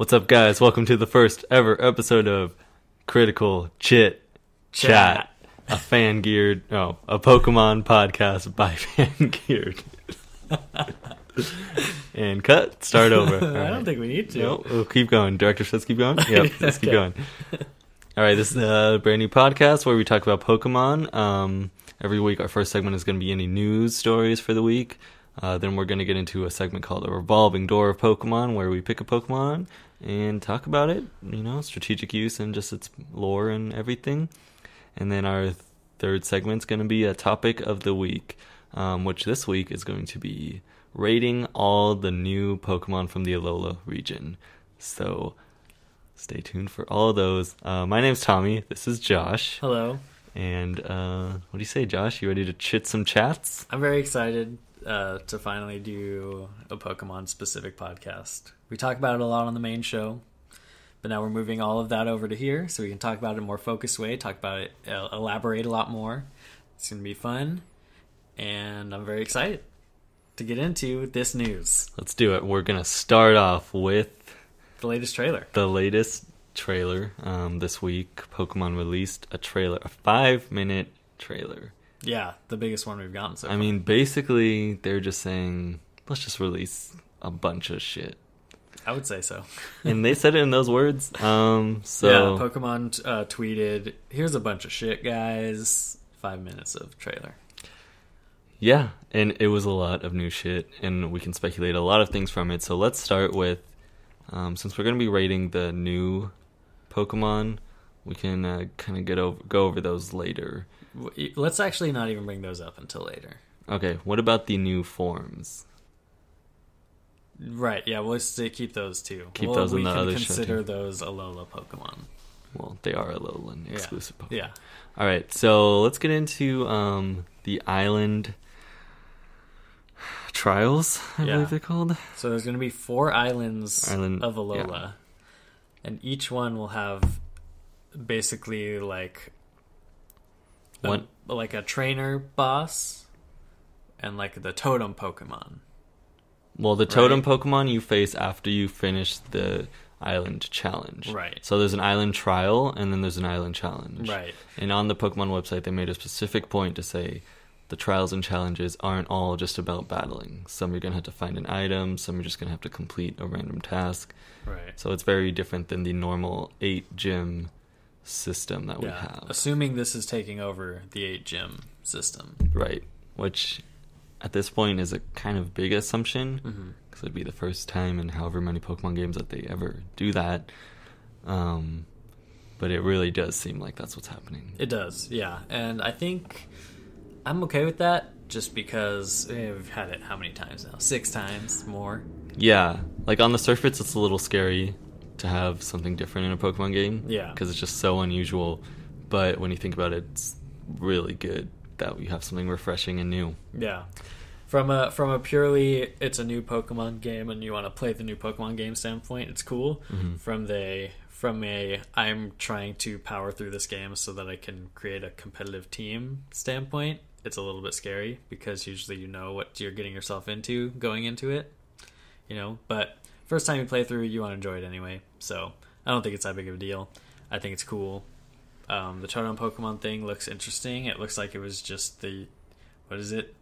What's up, guys? Welcome to the first ever episode of Critical Chit-Chat, a Pokemon podcast by fan-geared. And cut, start over. I don't think we need to. No, we'll keep going. Director says keep going? Yep, let's keep going. All right, this is a brand new podcast where we talk about Pokemon. Every week, our first segment is going to be any news stories for the week. Then we're going to get into a segment called A Revolving Door of Pokemon, where we pick a Pokemon and talk about it, strategic use and just its lore and everything. And then our third segment's going to be a topic of the week, which this week is going to be rating all the new Pokemon from the Alola region. So stay tuned for all of those. My name's Tommy. This is Josh. Hello. And what do you say, Josh? You ready to chit some chats? I'm very excited to finally do a Pokemon-specific podcast. We talk about it a lot on the main show, but now we're moving all of that over to here so we can talk about it in a more focused way, talk about it, elaborate a lot more. It's going to be fun, and I'm very excited to get into this news. Let's do it. We're going to start off with the latest trailer. This week, Pokemon released a 5-minute trailer. Yeah, the biggest one we've gotten so far. I mean, basically, they're just saying, let's just release a bunch of shit. I would say so. And they said it in those words. Yeah, Pokemon tweeted, here's a bunch of shit, guys. 5 minutes of trailer. Yeah, and it was a lot of new shit, and we can speculate a lot of things from it. So let's start with, since we're going to be rating the new Pokemon, we can kind of go over those later. Let's actually not even bring those up until later. Okay, what about the new forms? Right, yeah, let's keep those too. Keep those in the other show. We can consider those Alola Pokemon. Well, they are Alolan exclusive Pokemon. Yeah. All right, so let's get into the island trials, I believe they're called. So there's going to be 4 islands of Alola, and each one will have basically like a trainer boss and like the totem Pokemon. Well, the totem Pokemon you face after you finish the island challenge. Right. So there's an island trial and then there's an island challenge. Right. And on the Pokemon website, they made a specific point to say the trials and challenges aren't all just about battling. Some you're going to have to find an item, some you're just going to have to complete a random task. Right. So it's very different than the normal 8-gym system that we have. Assuming this is taking over the 8-gym system. Right. Which at this point is a kind of big assumption, because it'd be the first time in however many Pokemon games that they ever do that. But it really does seem like that's what's happening. It does, yeah. And I think I'm okay with that, just because we've had it how many times now? 6 times more? Yeah. Like on the surface, it's a little scary to have something different in a Pokemon game. Yeah. Because it's just so unusual. But when you think about it, it's really good that we have something refreshing and new. Yeah. From a purely it's a new Pokemon game and you want to play the new Pokemon game standpoint, it's cool. From a I'm trying to power through this game so that I can create a competitive team standpoint, it's a little bit scary because usually you know what you're getting yourself into going into it. But first time you play through, you want to enjoy it anyway. So I don't think it's that big of a deal. I think it's cool. The Totem Pokemon thing looks interesting. It looks like it was just what is it?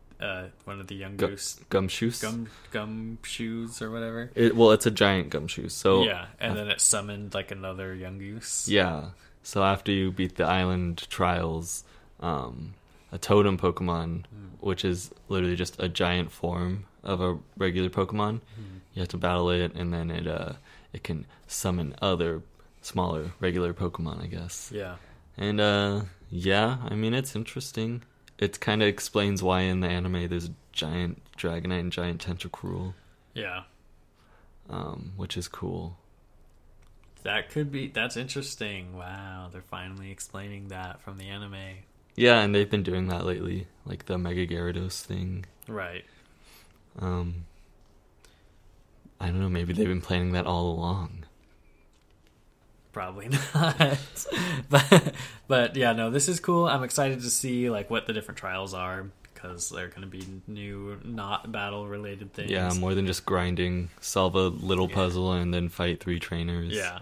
One of the young goose gumshoes, gumshoes or whatever. It's a giant gumshoe. So yeah, and then it summoned like another young goose. Yeah. So after you beat the island trials, a totem Pokemon, which is literally just a giant form of a regular Pokemon, you have to battle it, and then it can summon other smaller regular Pokemon, I guess. Yeah. And I mean, it's interesting. It kind of explains why in the anime there's a giant Dragonite and giant Tentacruel. Yeah. Which is cool. That's interesting. Wow, they're finally explaining that from the anime. Yeah, and they've been doing that lately, like the Mega Gyarados thing. Right. I don't know, maybe they've been planning that all along. Probably not. but yeah, no, this is cool. I'm excited to see like what the different trials are, because there are going to be new not battle related things. Yeah, more than just grinding, solve a little puzzle and then fight 3 trainers. Yeah.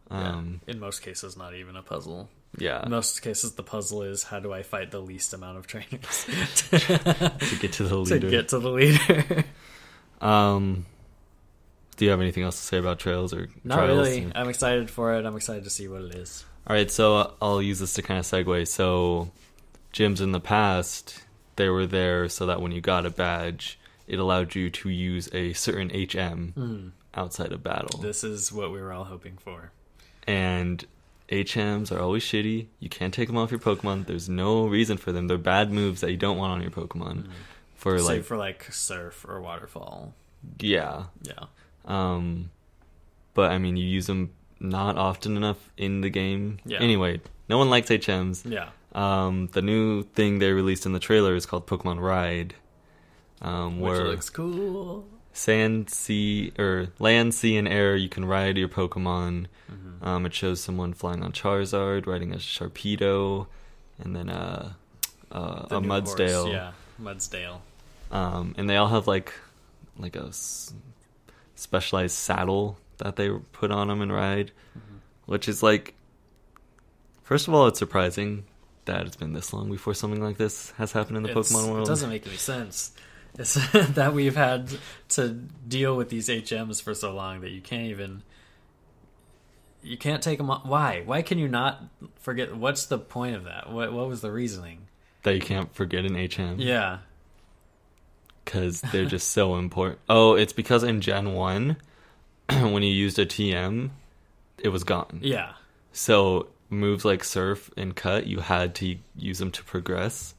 In most cases, not even a puzzle. Yeah. In most cases, the puzzle is how do I fight the least amount of trainers to get to the leader. To get to the leader. Do you have anything else to say about Trails or Not Trials? really. I'm excited for it. I'm excited to see what it is. All right, so I'll use this to kind of segue. So gyms in the past, they were there so that when you got a badge, it allowed you to use a certain HM outside of battle. This is what we were all hoping for. And HMs are always shitty. You can't take them off your Pokemon. There's no reason for them. They're bad moves that you don't want on your Pokemon. For Save for like Surf or Waterfall. Yeah. Yeah. But I mean, you use them not often enough in the game. Yeah. Anyway, no one likes HMs. Yeah. The new thing they released in the trailer is called Pokemon Ride. Which looks cool. Land, sea, and air, you can ride your Pokemon. It shows someone flying on Charizard, riding a Sharpedo, and then a Mudsdale. Horse. Yeah, Mudsdale. And they all have like a specialized saddle that they put on them and ride, which is like, first of all, it's surprising that it's been this long before something like this has happened in the Pokemon world. It doesn't make any sense. It's that we've had to deal with these HMs for so long that you can't take them off. Why can you not forget? What's the point of that? What was the reasoning? That you can't forget an HM? Yeah. Because they're just so important. Oh, it's because in Gen 1, when you used a TM, it was gone. Yeah. So moves like Surf and Cut, you had to use them to progress.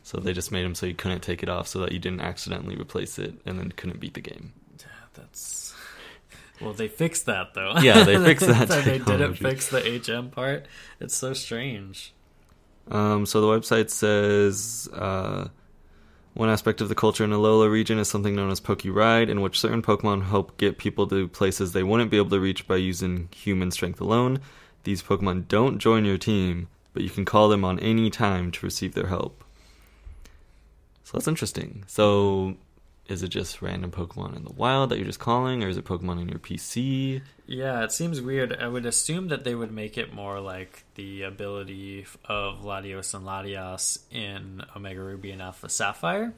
So they just made them so you couldn't take it off so that you didn't accidentally replace it and then couldn't beat the game. That's... Well, they fixed that, though. Yeah, they fixed that They didn't fix the HM part. It's so strange. So the website says... one aspect of the culture in the Alola region is something known as Poke Ride, in which certain Pokemon help get people to places they wouldn't be able to reach by using human strength alone. These Pokemon don't join your team, but you can call them on any time to receive their help. So that's interesting. So is it just random Pokemon in the wild that you're just calling, or is it Pokemon in your PC? Yeah, it seems weird. I would assume that they would make it more like the ability of Latios and Latias in Omega Ruby and Alpha Sapphire,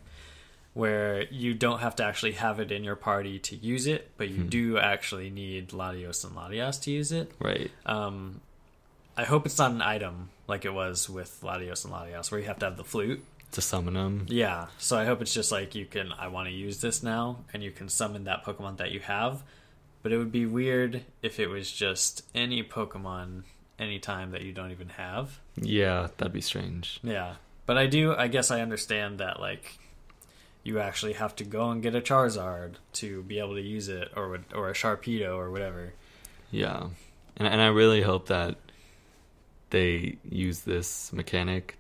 where you don't have to actually have it in your party to use it, but you do actually need Latios and Latias to use it. Right. I hope it's not an item like it was with Latios and Latias, where you have to have the flute To summon them. Yeah, so I hope it's just like I want to use this now, and you can summon that Pokemon that you have. But it would be weird if it was just any Pokemon anytime that you don't even have. Yeah, that'd be strange. Yeah, but I guess I understand that, like, you actually have to go and get a Charizard to be able to use it, or a Sharpedo or whatever. Yeah, and I really hope that they use this mechanic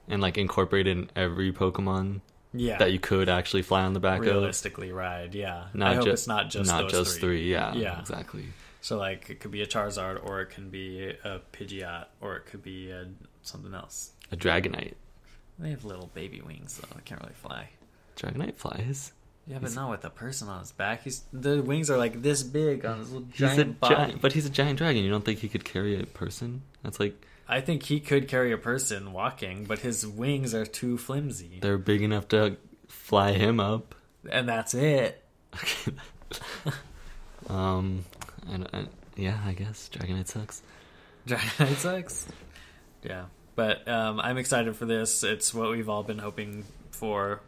and like incorporate it in every Pokemon. Yeah, that you could actually fly on the back realistically ride. Yeah, I hope it's not just three. Yeah, exactly. So like it could be a Charizard, or it can be a Pidgeot, or it could be something else. A Dragonite. They have little baby wings though. They can't really fly. Dragonite flies. Yeah, but not with a person on his back. The wings are like this big on his little giant body. But he's a giant dragon. You don't think he could carry a person? That's like... I think he could carry a person walking, but his wings are too flimsy. They're big enough to fly him up. And that's it. Okay. Yeah, I guess Dragonite sucks. Dragonite sucks? Yeah. But I'm excited for this. It's what we've all been hoping for,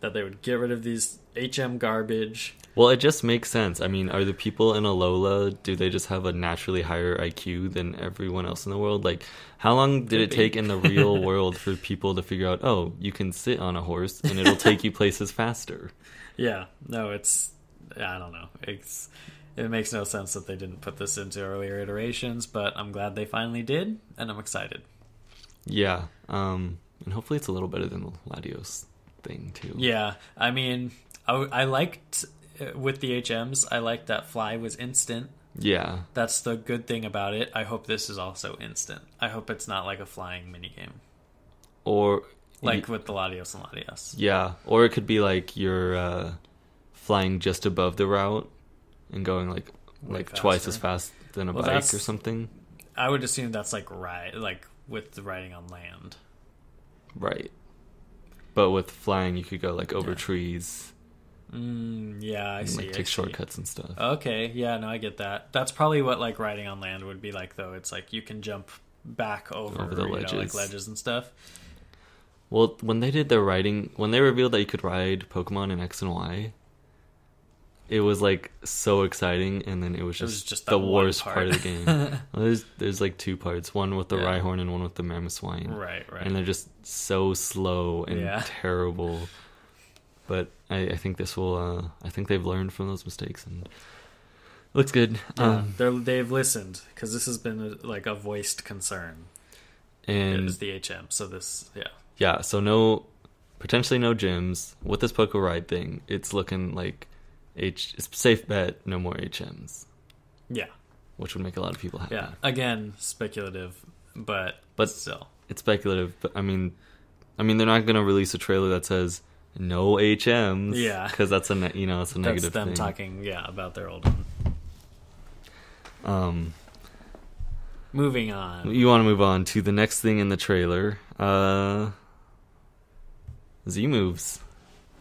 that they would get rid of these HM garbage. Well, it just makes sense. I mean, are the people in Alola, do they just have a naturally higher IQ than everyone else in the world? Like, how long did it take in the real world for people to figure out, oh, you can sit on a horse and it'll take you places faster? Yeah. No, I don't know. It makes no sense that they didn't put this into earlier iterations, but I'm glad they finally did, and I'm excited. Yeah. And hopefully it's a little better than the Latios thing, too. Yeah. I mean, I liked... With the HMs, I like that Fly was instant. Yeah. That's the good thing about it. I hope this is also instant. I hope it's not like a flying minigame. Or Like with the Latios and Latias. Yeah, or it could be like you're flying just above the route and going like twice as fast than a bike or something. I would assume that's like with the riding on land. Right. But with flying, you could go like over trees. Yeah, I see. Like take shortcuts and stuff. Okay, yeah, no, I get that. That's probably what like riding on land would be like, though. It's like you can jump back over the ledges, like ledges and stuff. Well, when they did their riding, when they revealed that you could ride Pokemon in X and Y, it was like so exciting, and then it was just the worst part of the game. Well, there's like two parts, one with the Rhyhorn and one with the Mamoswine. Right. And they're just so slow and terrible. But I think this will. I think they've learned from those mistakes, and it looks good. Yeah, they've listened, because this has been a voiced concern. And it is the HM. So this, yeah. So potentially no gyms with this Poke Ride thing. It's looking like it's a safe bet. No more HMs. Yeah, which would make a lot of people happy. Yeah, again, speculative, but still, it's speculative. But I mean, they're not going to release a trailer that says no HMs. Yeah, because that's it's a negative thing. That's them talking, about their old one. Moving on. You want to move on to the next thing in the trailer. Z-moves.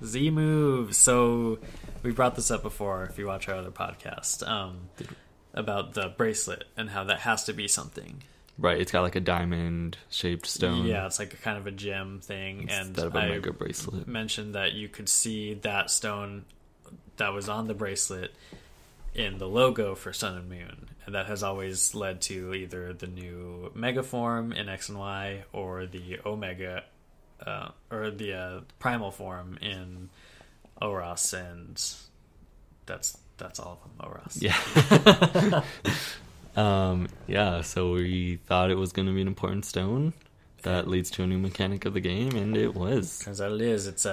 Z-moves. So we brought this up before, if you watch our other podcast, about the bracelet and how that has to be something. Right, it's got like a diamond-shaped stone. Yeah, it's like a kind of a gem thing. Instead of a mega bracelet. Mentioned that you could see that stone that was on the bracelet in the logo for Sun and Moon. And that has always led to either the new Mega form in X and Y, or the Omega, or the Primal form in Oras, and that's all of them, Oras. Yeah. So we thought it was going to be an important stone that leads to a new mechanic of the game, and it was. Turns out it is. It's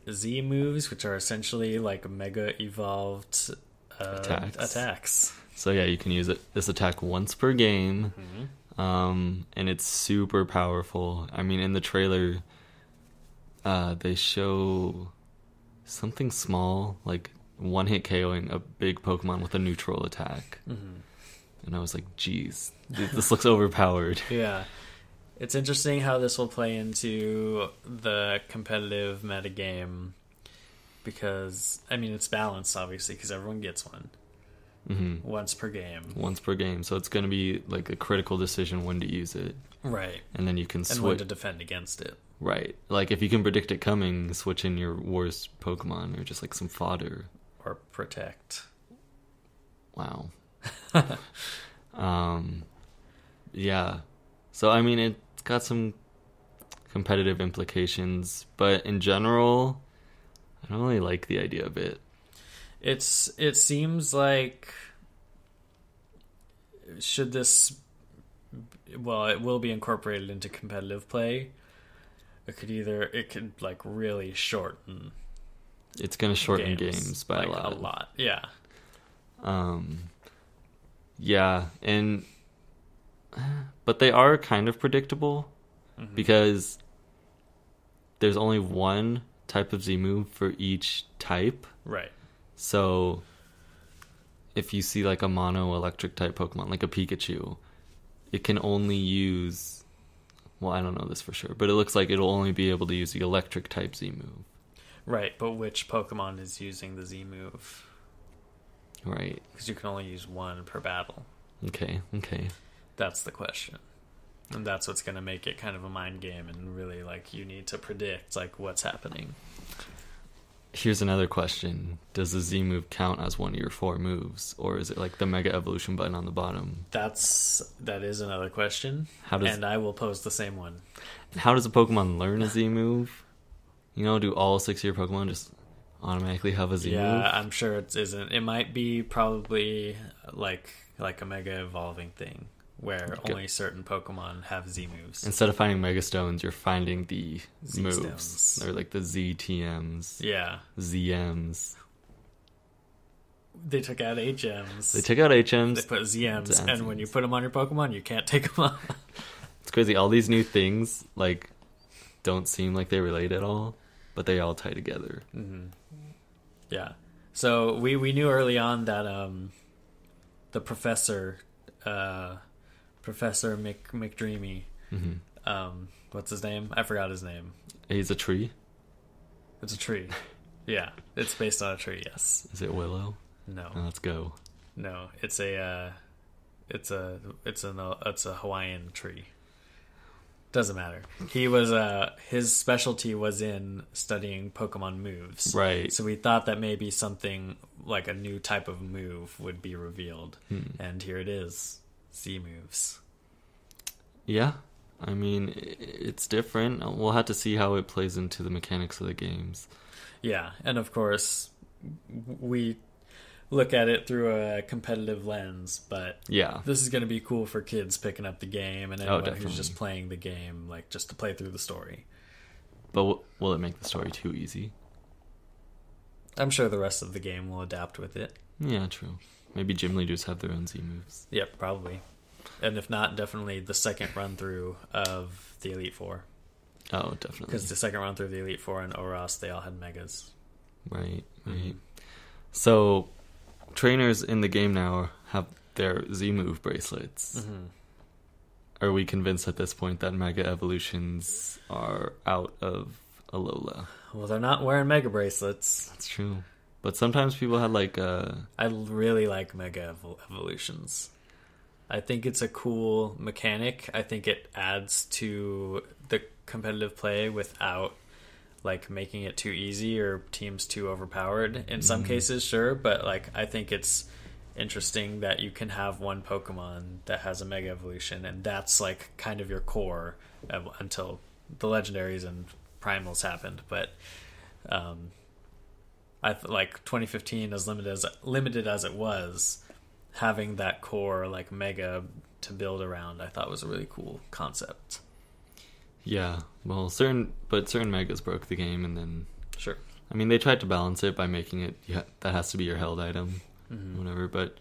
Z moves, which are essentially like Mega evolved attacks. So yeah, you can use this attack once per game, and it's super powerful. I mean, in the trailer, they show something small, like one-hit KOing a big Pokemon with a neutral attack. And I was like, geez, this looks overpowered. Yeah. It's interesting how this will play into the competitive metagame, because, I mean, it's balanced, obviously, because everyone gets one. Once per game. So it's going to be like a critical decision when to use it. Right. And then you can switch. And when to defend against it. Right. Like if you can predict it coming, switch in your worst Pokemon or just like some fodder. Or protect. Wow. Yeah. So I mean, it's got some competitive implications, but in general, I don't really like the idea of it. It seems like it will be incorporated into competitive play. It could like really shorten. It's going to shorten games by like a lot. Yeah. Yeah, but they are kind of predictable because there's only one type of Z move for each type. Right. So if you see like a mono electric type Pokemon, like a Pikachu, it can only use, well, I don't know this for sure, but it looks like it'll only be able to use the electric type Z move. Right, but which Pokemon is using the Z move? Right. Because you can only use one per battle. Okay. That's the question. And that's what's going to make it kind of a mind game, and really like you need to predict like what's happening. Here's another question. Does the Z move count as one of your 4 moves? Or is it like the Mega Evolution button on the bottom? That is another question. And I will pose the same one. How does a Pokemon learn a Z move? You know, do all 6 of your Pokemon just automatically have a Z move? Yeah, I'm sure it isn't. It might be probably like a Mega Evolving thing, where only certain Pokemon have Z moves. Instead of finding Mega Stones, you're finding the Z moves. Stones. Or like the ZTMs. Yeah. ZMs. They took out HMs. They took out HMs. They put ZMs. And when you put them on your Pokemon, you can't take them off. It's crazy. All these new things, like, don't seem like they relate at all, but they all tie together. Mm-hmm. Yeah. So we knew early on that the professor, Professor McDreamy, what's his name? I forgot his name. He's a tree? It's a tree. Yeah, it's based on a tree, yes. Is it Willow? No. Let's go. No, it's a Hawaiian tree. Doesn't matter. He was his specialty was in studying Pokemon moves. Right. So we thought that maybe something like a new type of move would be revealed. And here it is. Z moves. Yeah. I mean, it's different. We'll have to see how it plays into the mechanics of the games. Yeah, and of course we look at it through a competitive lens, but yeah, this is going to be cool for kids picking up the game and anyone definitely. who's just playing the game, like just to play through the story. But will it make the story too easy? I'm sure the rest of the game will adapt with it. Yeah, true. Maybe gym leaders have their own Z moves. Yep, probably. And if not, definitely the second run through of the Elite Four. Oh, definitely. Because the second run through of the Elite Four and Oros, they all had Megas. Right. So trainers in the game now have their Z move bracelets. Are we convinced at this point that Mega Evolutions are out of Alola? Well, they're not wearing Mega bracelets. That's true. But sometimes people had like I really like Mega Evolutions. I think it's a cool mechanic. I think it adds to the competitive play without like making it too easy or teams too overpowered. In some cases, sure, but like I think it's interesting that you can have one Pokemon that has a Mega Evolution, and that's like kind of your core until the legendaries and primals happened. But like 2015, as limited as it was, having that core like Mega to build around, I thought was a really cool concept. Yeah, well, certain Megas broke the game, and then sure. I mean, they tried to balance it by making it that has to be your held item, whatever, but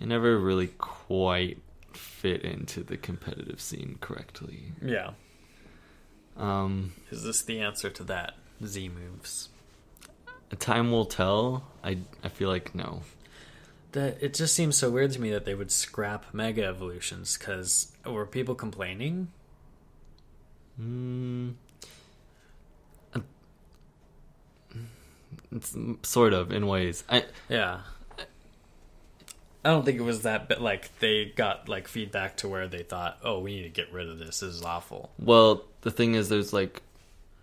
it never really quite fit into the competitive scene correctly. Yeah. Is this the answer to that? Z moves. Time will tell. I feel like no. It just seems so weird to me that they would scrap Mega Evolutions, because were people complaining? It's sort of, in ways. I don't think it was that, but like they got like feedback to where they thought, oh, we need to get rid of this. This is awful. Well, the thing is, there's like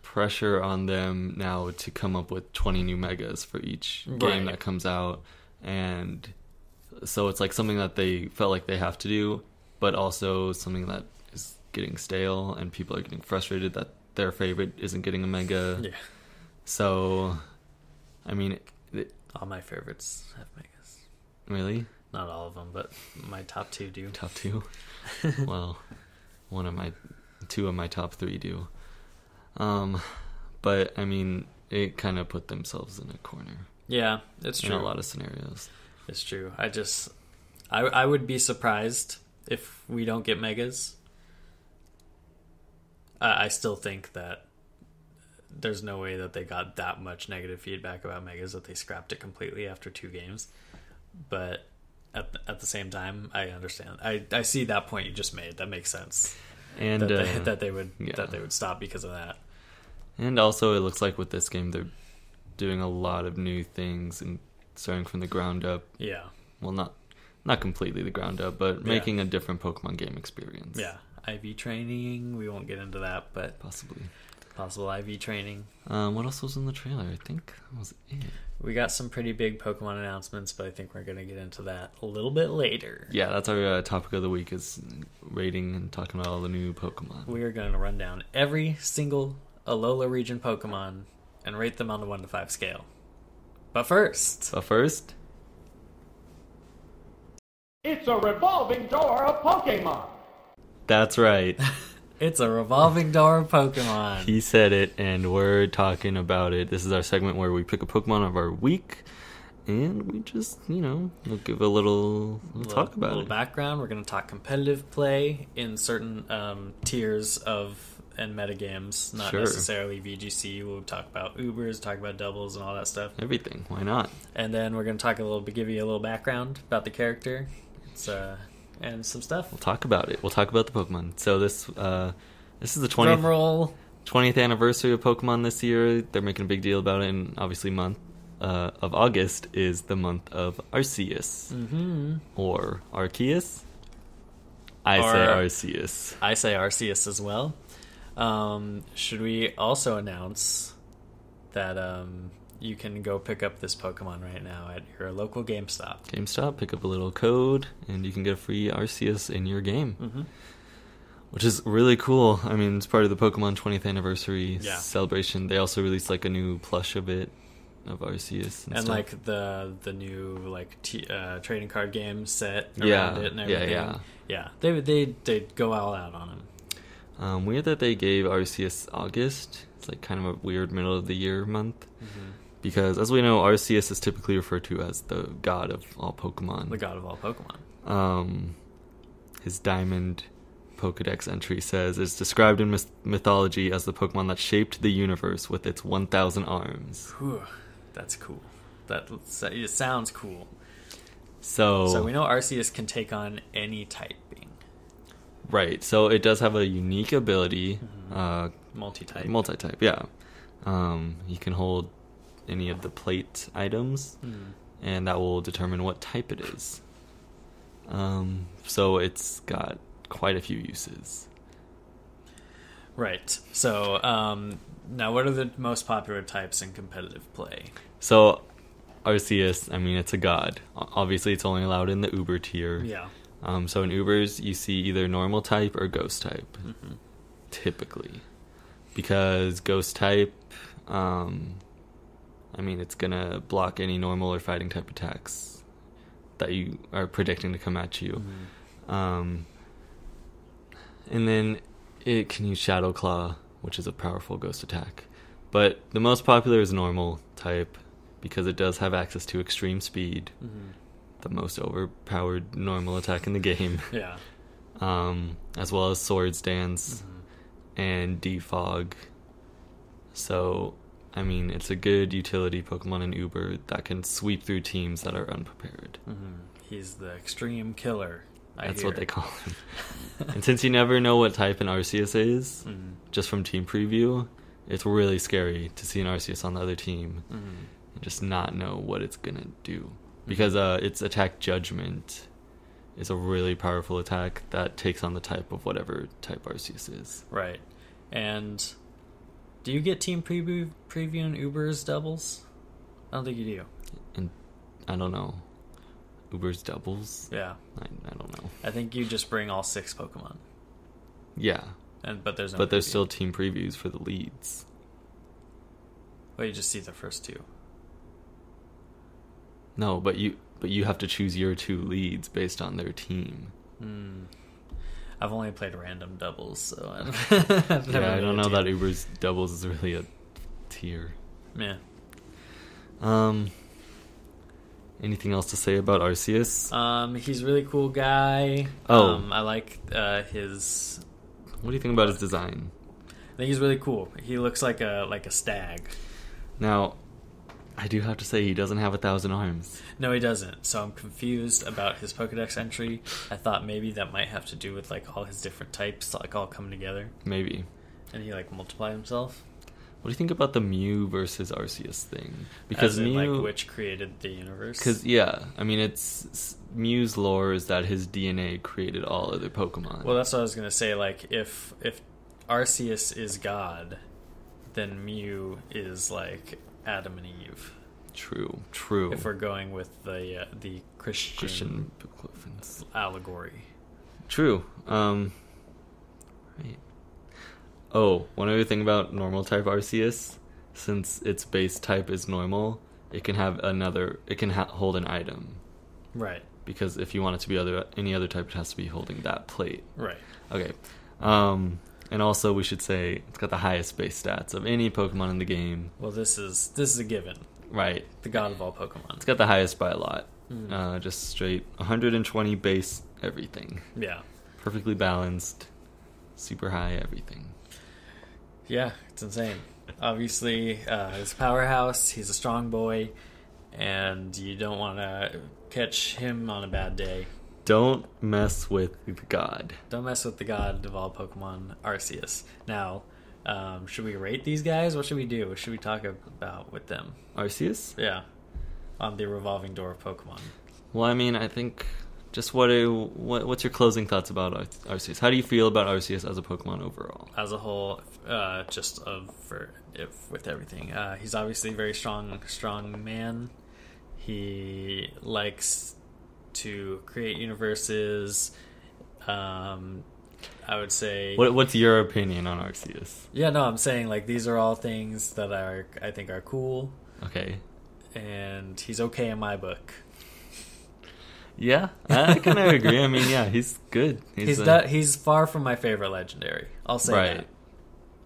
pressure on them now to come up with 20 new Megas for each game that comes out, and so it's like something that they felt like they have to do, but also something that is getting stale, and people are getting frustrated that their favorite isn't getting a Mega. Yeah. So, I mean, all my favorites have Megas. Really? Not all of them, but my top two do. Top two? Well, two of my top three do. But I mean, it kind of put themselves in a corner. Yeah, it's true. In a lot of scenarios. It's true. I would be surprised if we don't get Megas. I still think that there's no way that they got that much negative feedback about Megas that they scrapped it completely after 2 games. But at the same time, I understand. I see that point you just made. That makes sense. And that they would stop because of that. And also, it looks like with this game, they're doing a lot of new things and starting from the ground up. Yeah. Well, not completely the ground up, but making a different Pokemon game experience. Yeah. IV training. We won't get into that, but possible IV training. What else was in the trailer? I think that was it. We got some pretty big Pokemon announcements, but I think we're going to get into that a little bit later. Yeah, that's our topic of the week, is rating and talking about all the new Pokemon. We are going to run down every single Alola region Pokemon and rate them on the 1 to 5 scale. But first... It's a revolving door of Pokemon! That's right. It's a revolving door of Pokemon. He said it, and we're talking about it. This is our segment where we pick a Pokemon of our week, and we just, we'll give a little talk about it. A little background. We're going to talk competitive play in certain tiers of and metagames, not Sure. necessarily VGC. We'll talk about Ubers, talk about doubles, and all that stuff. Everything. Why not? And then we're going to talk give you a little background about the character. And some stuff. We'll talk about it. We'll talk about the Pokemon. So this is the 20th, Drum roll. 20th anniversary of Pokemon this year. They're making a big deal about it, and obviously month of August is the month of Arceus. Mm-hmm. Or Arceus? I say Arceus. I say Arceus as well. Should we also announce that you can go pick up this Pokemon right now at your local GameStop? GameStop, pick up a little code, and you can get a free Arceus in your game. Mm-hmm. Which is really cool. I mean, it's part of the Pokemon 20th anniversary celebration. They also released like a new plush of Arceus and stuff. Like the new like trading card game set around it and everything. Yeah. They go all out on him. Weird that they gave Arceus August. It's like kind of a weird middle of the year month. Mm-hmm. Because as we know, Arceus is typically referred to as the god of all Pokemon. The god of all Pokemon. His Diamond Pokedex entry says it's described in mythology as the Pokemon that shaped the universe with its 1,000 arms. Whew, that's cool. It sounds cool. So we know Arceus can take on any typing. Right. So it does have a unique ability. Mm-hmm. Multi-type, yeah. You can hold any of the plate items, and that will determine what type it is. So it's got quite a few uses. Right. So now what are the most popular types in competitive play? So Arceus, I mean, it's a god. Obviously, it's only allowed in the Uber tier. Yeah. So in Ubers, you see either normal type or ghost type, typically. Because ghost type, I mean, it's going to block any normal or fighting type attacks that you are predicting to come at you. And then it can use Shadow Claw, which is a powerful ghost attack. But the most popular is normal type, because it does have access to extreme speed, the most overpowered normal attack in the game. Yeah. As well as Swords Dance and Defog. So, I mean, it's a good utility Pokemon in Uber that can sweep through teams that are unprepared. He's the extreme killer. That's what they call him. And since you never know what type an Arceus is, just from team preview, it's really scary to see an Arceus on the other team and just not know what it's going to do. Because its attack Judgment is a really powerful attack that takes on the type of whatever type Arceus is. Right. And do you get team preview in Uber's doubles? I don't think you do. And I don't know. Uber's doubles? Yeah. I don't know. I think you just bring all 6 Pokemon. Yeah. But there's no But there's preview. still team previews for the leads. Well, you just see the first 2. No, but you have to choose your 2 leads based on their team. I've only played random doubles, so I don't know that Uber's doubles is really a tier. Yeah. Anything else to say about Arceus? He's a really cool guy. I like his. What do you think about his design? I think he's really cool. He looks like a stag. Now, I do have to say he doesn't have 1,000 arms. No, he doesn't. So I'm confused about his Pokedex entry. I thought maybe that might have to do with like all his different types, like all come together. Maybe. And he like multiply himself. What do you think about the Mew versus Arceus thing? Because as in, Mew, like, which created the universe? Because I mean, it's Mew's lore is that his DNA created all other Pokemon. Well, that's what I was gonna say. Like, if Arceus is God, then Mew is like Adam and Eve. True. If we're going with the Christian allegory. True. Right. Oh, one other thing about normal type Arceus, since its base type is normal, it can have hold an item. Right. Because if you want it to be any other type, it has to be holding that plate. Right. Okay. And also we should say it's got the highest base stats of any Pokemon in the game. Well, this is a given. Right. The god of all Pokemon. It's got the highest by a lot. Just straight 120 base everything. Yeah. Perfectly balanced, super high everything. Yeah, it's insane. Obviously, he's a powerhouse. He's a strong boy, and you don't want to catch him on a bad day. Don't mess with the god. Don't mess with the god of all Pokemon, Arceus. Now, should we rate these guys? What should we do? What should we talk about with them? Arceus? Yeah, on the revolving door of Pokemon. Well, I mean, I think just what's your closing thoughts about Arceus? How do you feel about Arceus as a Pokemon overall? As a whole, with everything, he's obviously a very strong man. He likes to create universes. I would say. What's your opinion on Arceus? Yeah, no, I'm saying like these are all things that I think are cool. Okay. And he's okay in my book. Yeah, I kind of agree. I mean, yeah, he's good. He's far from my favorite legendary. I'll say that.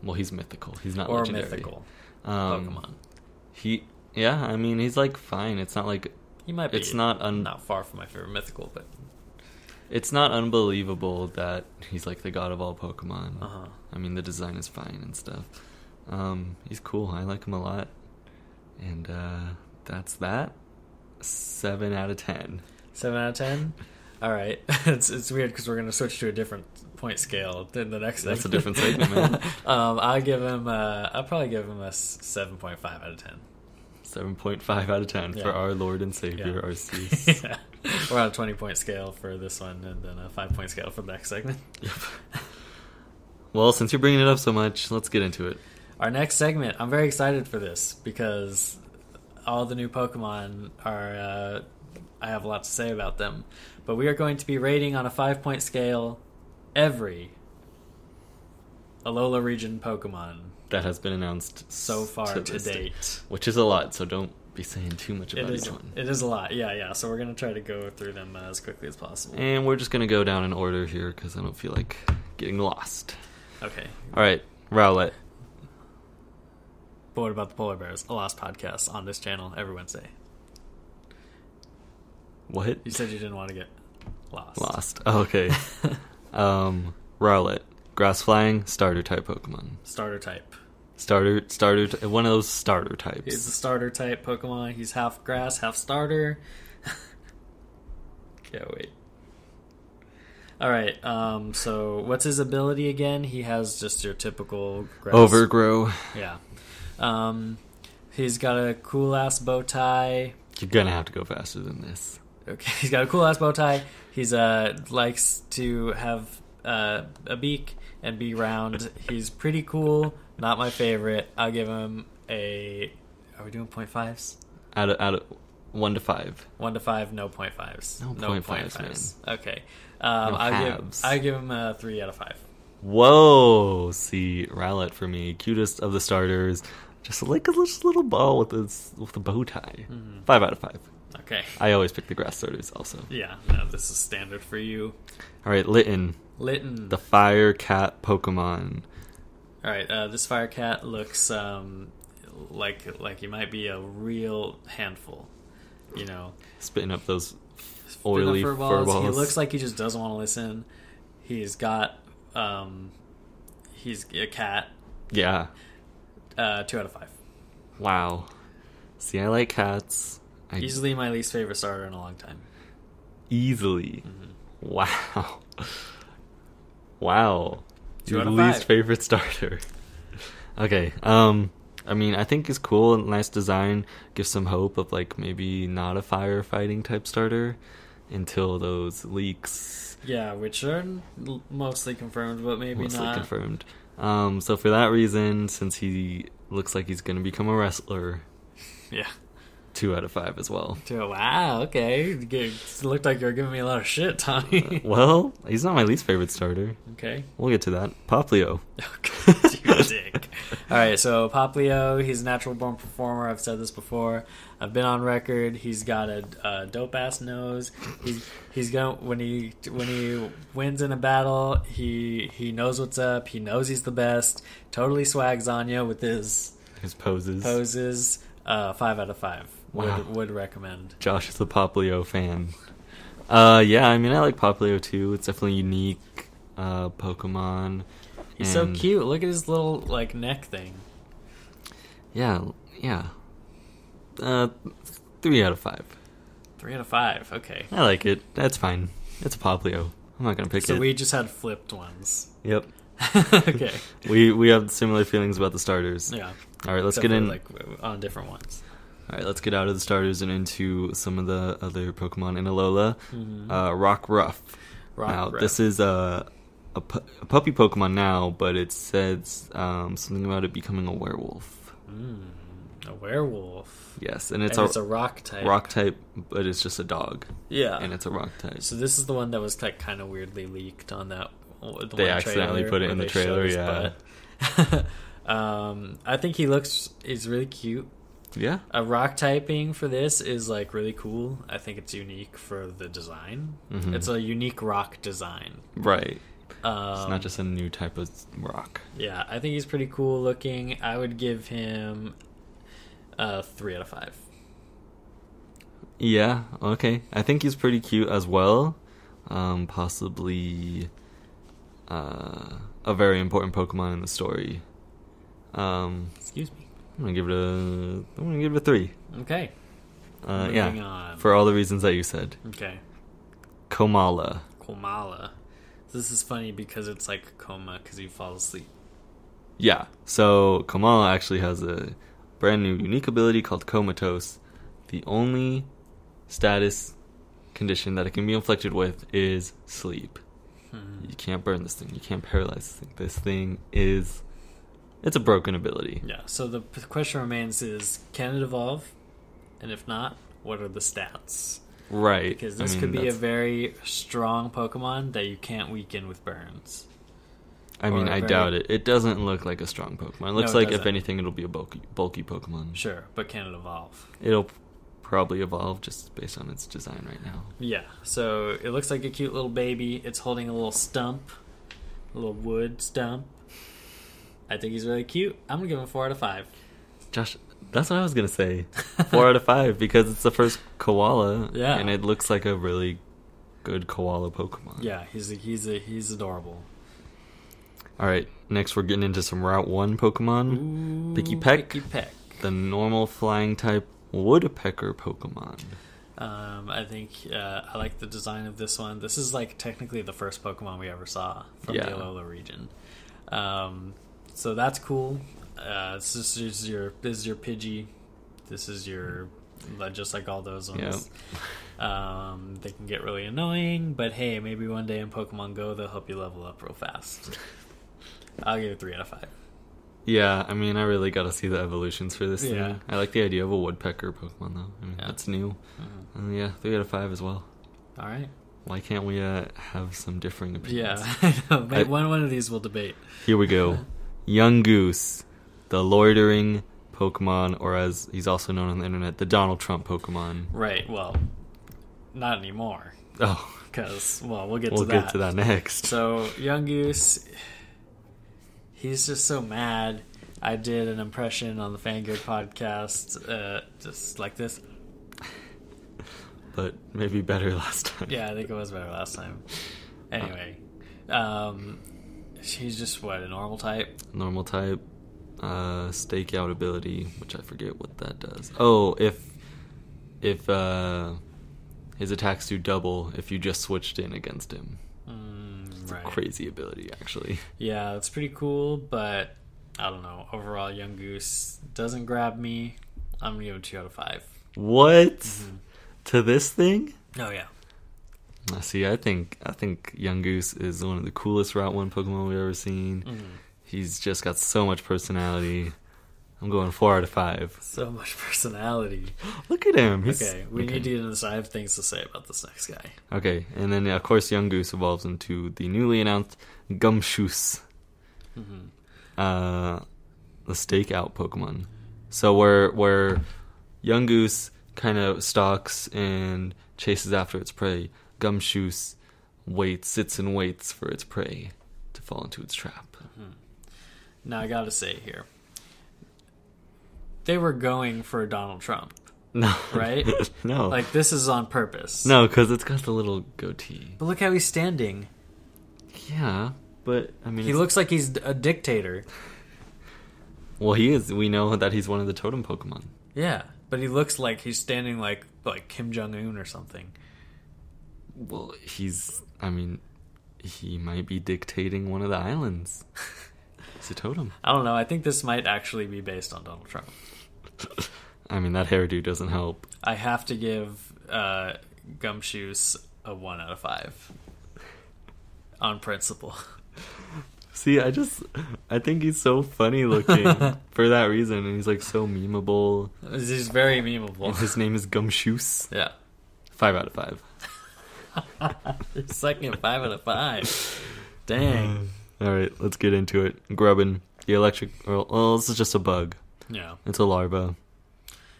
Well, he's mythical. He's not or legendary. Mythical Pokemon. Yeah, I mean, he's like fine. It's not like he might be. It's not not far from my favorite mythical, but it's not unbelievable that he's like the god of all Pokemon. Uh-huh. I mean, the design is fine and stuff. He's cool. I like him a lot, and that's that. 7 out of 10. 7 out of 10? All right. It's weird because we're going to switch to a different point scale in the next That's segment. a different segment, man. I'll probably give him a 7.5 out of 10. 7.5 out of 10 for our Lord and Savior, Arceus. Yeah. We're on a 20-point scale for this one and then a 5-point scale for the next segment. Yep. Well, since you're bringing it up so much, let's get into it. Our next segment, I'm very excited for this because all the new Pokemon are... I have a lot to say about them. But we are going to be rating on a 5-point scale every Alola region Pokemon that has been announced so far to date. Which is a lot, so don't be saying too much about each one. It is a lot, yeah. So we're going to try to go through them as quickly as possible. And we're just going to go down in order here because I don't feel like getting lost. Okay. All right, Rowlet. But what about the Polar Bears? A Lost podcast on this channel every Wednesday. What? You said you didn't want to get lost. Lost. Oh, okay. Rowlet. Grass flying, starter type Pokemon. Starter type. One of those starter types. He's a starter type Pokemon. He's half grass, half starter. Can't wait. Alright, so what's his ability again? He has just your typical grass. Overgrow. Yeah. He's got a cool ass bow tie. You're gonna have to go faster than this. Okay, he's got a cool ass bow tie. He's likes to have a beak and be round. He's pretty cool. Not my favorite. I'll give him a. Are we doing 0.5s? Out of 1 to 5. 1 to 5, no 0.5s. No 0.5s, man. Okay. No I give him a 3 out of 5. Whoa! See, Rowlet for me, cutest of the starters. Just like a little ball with a bow tie. Mm-hmm. 5 out of 5. Okay. I always pick the grass starters also. Yeah, no, this is standard for you. Alright, Litten. Litten. The fire cat Pokemon. Alright, this fire cat looks like he might be a real handful. You know. Spitting up those oily fur balls. He looks like he just doesn't want to listen. He's got he's a cat. Yeah. 2 out of 5. Wow. See, I like cats. Easily my least favorite starter in a long time. Easily. Mm-hmm. Wow. Wow. 2 Your out of least 5. favorite starter. Okay. I mean, I think it's cool. Nice design. Gives some hope of like maybe not a firefighting type starter until those leaks. Yeah, which are mostly confirmed, but maybe mostly not. Confirmed. So for that reason, since he looks like he's going to become a wrestler. Yeah. 2 out of 5 as well. Wow, okay. It looked like you were giving me a lot of shit, Tommy. Well, he's not my least favorite starter. Okay. We'll get to that. Poplio. You dick. Alright, so Poplio, he's a natural born performer. I've said this before. I've been on record. He's got a dope ass nose. He's going when he wins in a battle, he knows what's up. He knows he's the best. Totally swags on you with his poses. 5 out of 5. Wow. Would recommend. Josh is a Poplio fan. Yeah, I mean, I like Poplio too. It's definitely a unique Pokemon. He's so cute. Look at his little like neck thing. Yeah. 3 out of 5. 3 out of 5. Okay. I like it. That's fine. It's a Poplio. I'm not gonna pick it. So we just had flipped ones. Yep. Okay. We have similar feelings about the starters. Yeah. All right, let's Except get in. like on different ones. All right, let's get out of the starters and into some of the other Pokemon in Alola. Rock Ruff. Now, this is a puppy Pokemon now, but it says something about it becoming a werewolf. A werewolf. Yes, and it's a rock type. Rock type, but it's just a dog. Yeah. And it's a rock type. So this is the one that was like kind of weirdly leaked on that. They accidentally put it in the trailer, yeah. I think he's really cute. Yeah. A rock typing for this is like really cool. I think it's unique for the design. Mm-hmm. It's a unique rock design. Right. It's not just a new type of rock. Yeah, I think he's pretty cool looking. I would give him 3 out of 5. Yeah, okay. I think he's pretty cute as well. Possibly a very important Pokemon in the story. Excuse me. I'm gonna give it a 3. Okay. Moving on. For all the reasons that you said. Okay. Komala. This is funny because it's like a coma because he falls asleep. Yeah. So Komala actually has a brand new unique ability called Comatose. The only status condition that it can be inflicted with is sleep. You can't burn this thing. You can't paralyze this thing. This thing is... It's a broken ability. Yeah, so the question remains is, can it evolve? And if not, what are the stats? Right. Because this could be a very strong Pokemon that you can't weaken with burns. I mean, I doubt it. It doesn't look like a strong Pokemon. It looks like, if anything, it'll be a bulky Pokemon. Sure, but can it evolve? It'll probably evolve just based on its design right now. Yeah, so it looks like a cute little baby. It's holding a little stump, a little wood stump. I think he's really cute. I'm going to give him 4 out of 5. Josh, that's what I was going to say. 4 out of 5 because it's the first koala. Yeah. And it looks like a really good koala Pokemon. Yeah, he's adorable. All right, next we're getting into some Route 1 Pokemon. Pikipek. The normal flying type woodpecker Pokemon. I think I like the design of this one. This is like technically the first Pokemon we ever saw from the Alola region. So that's cool. This is your Pidgey. This is your just like all those ones. Yep. They can get really annoying, but hey, maybe one day in Pokemon Go they'll help you level up real fast. I'll give it 3 out of 5. Yeah, I mean, I really got to see the evolutions for this thing. I like the idea of a woodpecker Pokemon, though. I mean, that's new. 3 out of 5 as well. All right. Why can't we have some differing opinions? Yeah, I know. Maybe one of these we'll debate. Here we go. Young Goose, the loitering Pokemon, or as he's also known on the internet, the Donald Trump Pokemon. Right, well, not anymore. Oh. Because, well, we'll get to that. We'll get to that next. So, Young Goose, he's just so mad. I did an impression on the Fangirl podcast, just like this. But maybe better last time. Yeah, I think it was better last time. Anyway, she's just a normal type? Normal type, stakeout ability, which I forget what that does. Oh, if his attacks do double if you just switched in against him. It's a crazy ability, actually. Yeah, it's pretty cool, but I don't know. Overall, Young Goose doesn't grab me. I'm gonna give it 2 out of 5. What? Mm-hmm. To this thing? Oh yeah. See, I think Young Goose is one of the coolest Route 1 Pokemon we've ever seen. Mm-hmm. He's just got so much personality. I'm going 4 out of 5. So much personality. Look at him. We need to get into this. I have things to say about this next guy. Okay, and then of course Young Goose evolves into the newly announced Gumshoos. The stakeout Pokemon. So where Young Goose kind of stalks and chases after its prey, Gumshoos sits and waits for its prey to fall into its trap. Now I gotta say here, they were going for Donald Trump. No. Right? No. Like, this is on purpose. No, because it's got the little goatee. But look how he's standing. Yeah, but I mean, He looks like he's a dictator. well, he is. We know that he's one of the totem Pokemon. Yeah, but he looks like he's standing like Kim Jong-un or something. Well, I mean, he might be dictating one of the islands. He's a totem. I don't know. I think this might actually be based on Donald Trump. I mean, that hairdo doesn't help. I have to give Gumshoes a 1 out of 5 on principle. See, I think he's so funny looking for that reason, and he's like so memeable. He's very memeable. And his name is Gumshoes. Yeah. 5 out of 5. Second 5 out of 5. Dang. All right, let's get into it. Grubbin, the electric. Well, this is just a bug. Yeah. It's a larva.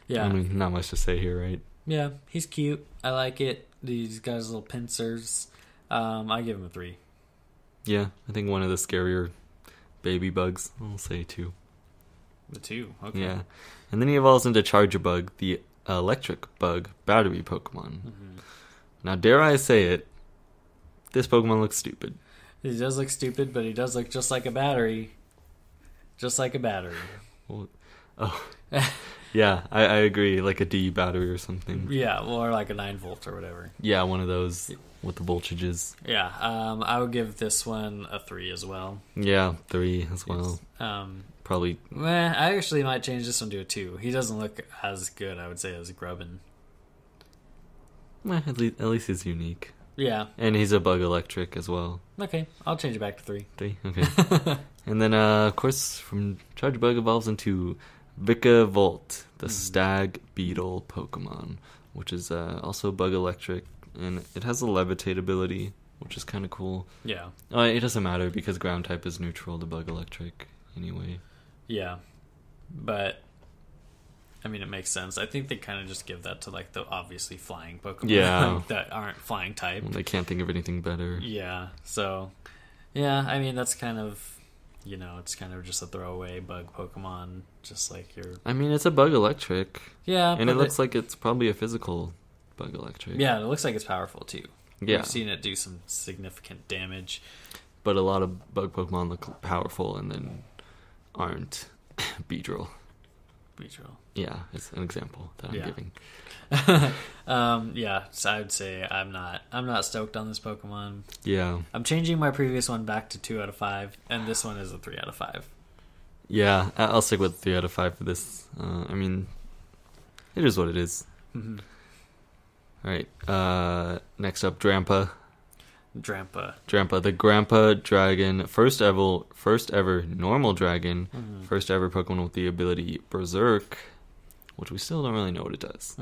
Yeah. I mean, not much to say here, right? Yeah, he's cute. I like it. He's got his little pincers. I give him a 3. Yeah, I think one of the scarier baby bugs. I'll say 2. The 2, okay. Yeah. And then he evolves into Charjabug, the electric bug battery Pokemon. Mm-hmm. Now, dare I say it, this Pokemon looks stupid. He does look stupid, but he does look just like a battery. Just like a battery. Well, oh, yeah, I agree. Like a D battery or something. Yeah, or like a 9-volt or whatever. Yeah, one of those with the voltages. Yeah, I would give this one a 3 as well. Yeah, 3 as well. Probably. I actually might change this one to a 2. He doesn't look as good, I would say, as Grubbin. At least he's unique. Yeah. And he's a bug electric as well. Okay, I'll change it back to 3. 3, okay. And then, of course, from Charjabug evolves into Vikavolt, the stag beetle Pokemon, which is also bug electric, and it has a levitate ability, which is kind of cool. Yeah. It doesn't matter because ground type is neutral to bug electric anyway. Yeah. But, I mean, it makes sense. I think they kind of just give that to, like, the obviously flying Pokemon Yeah. that aren't flying type. Well, they can't think of anything better. Yeah, so, yeah, I mean, that's kind of, it's kind of just a throwaway bug Pokemon, just like your... I mean, it's a bug electric. Yeah. And it looks like it's probably a physical bug electric. Yeah, it looks like it's powerful, too. Yeah. We've seen it do some significant damage. But a lot of bug Pokemon look powerful and then aren't. Beedrill. Beedrill. Yeah, it's an example that I'm giving. Yeah, so I would say I'm not stoked on this Pokemon. Yeah. I'm changing my previous one back to 2 out of 5, and this one is a 3 out of 5. Yeah, I'll stick with 3 out of 5 for this. I mean, it is what it is. Mm-hmm. All right. Next up, Drampa. Drampa, the Grandpa Dragon, first ever normal dragon, first ever Pokemon with the ability Berserk, which we still don't really know what it does.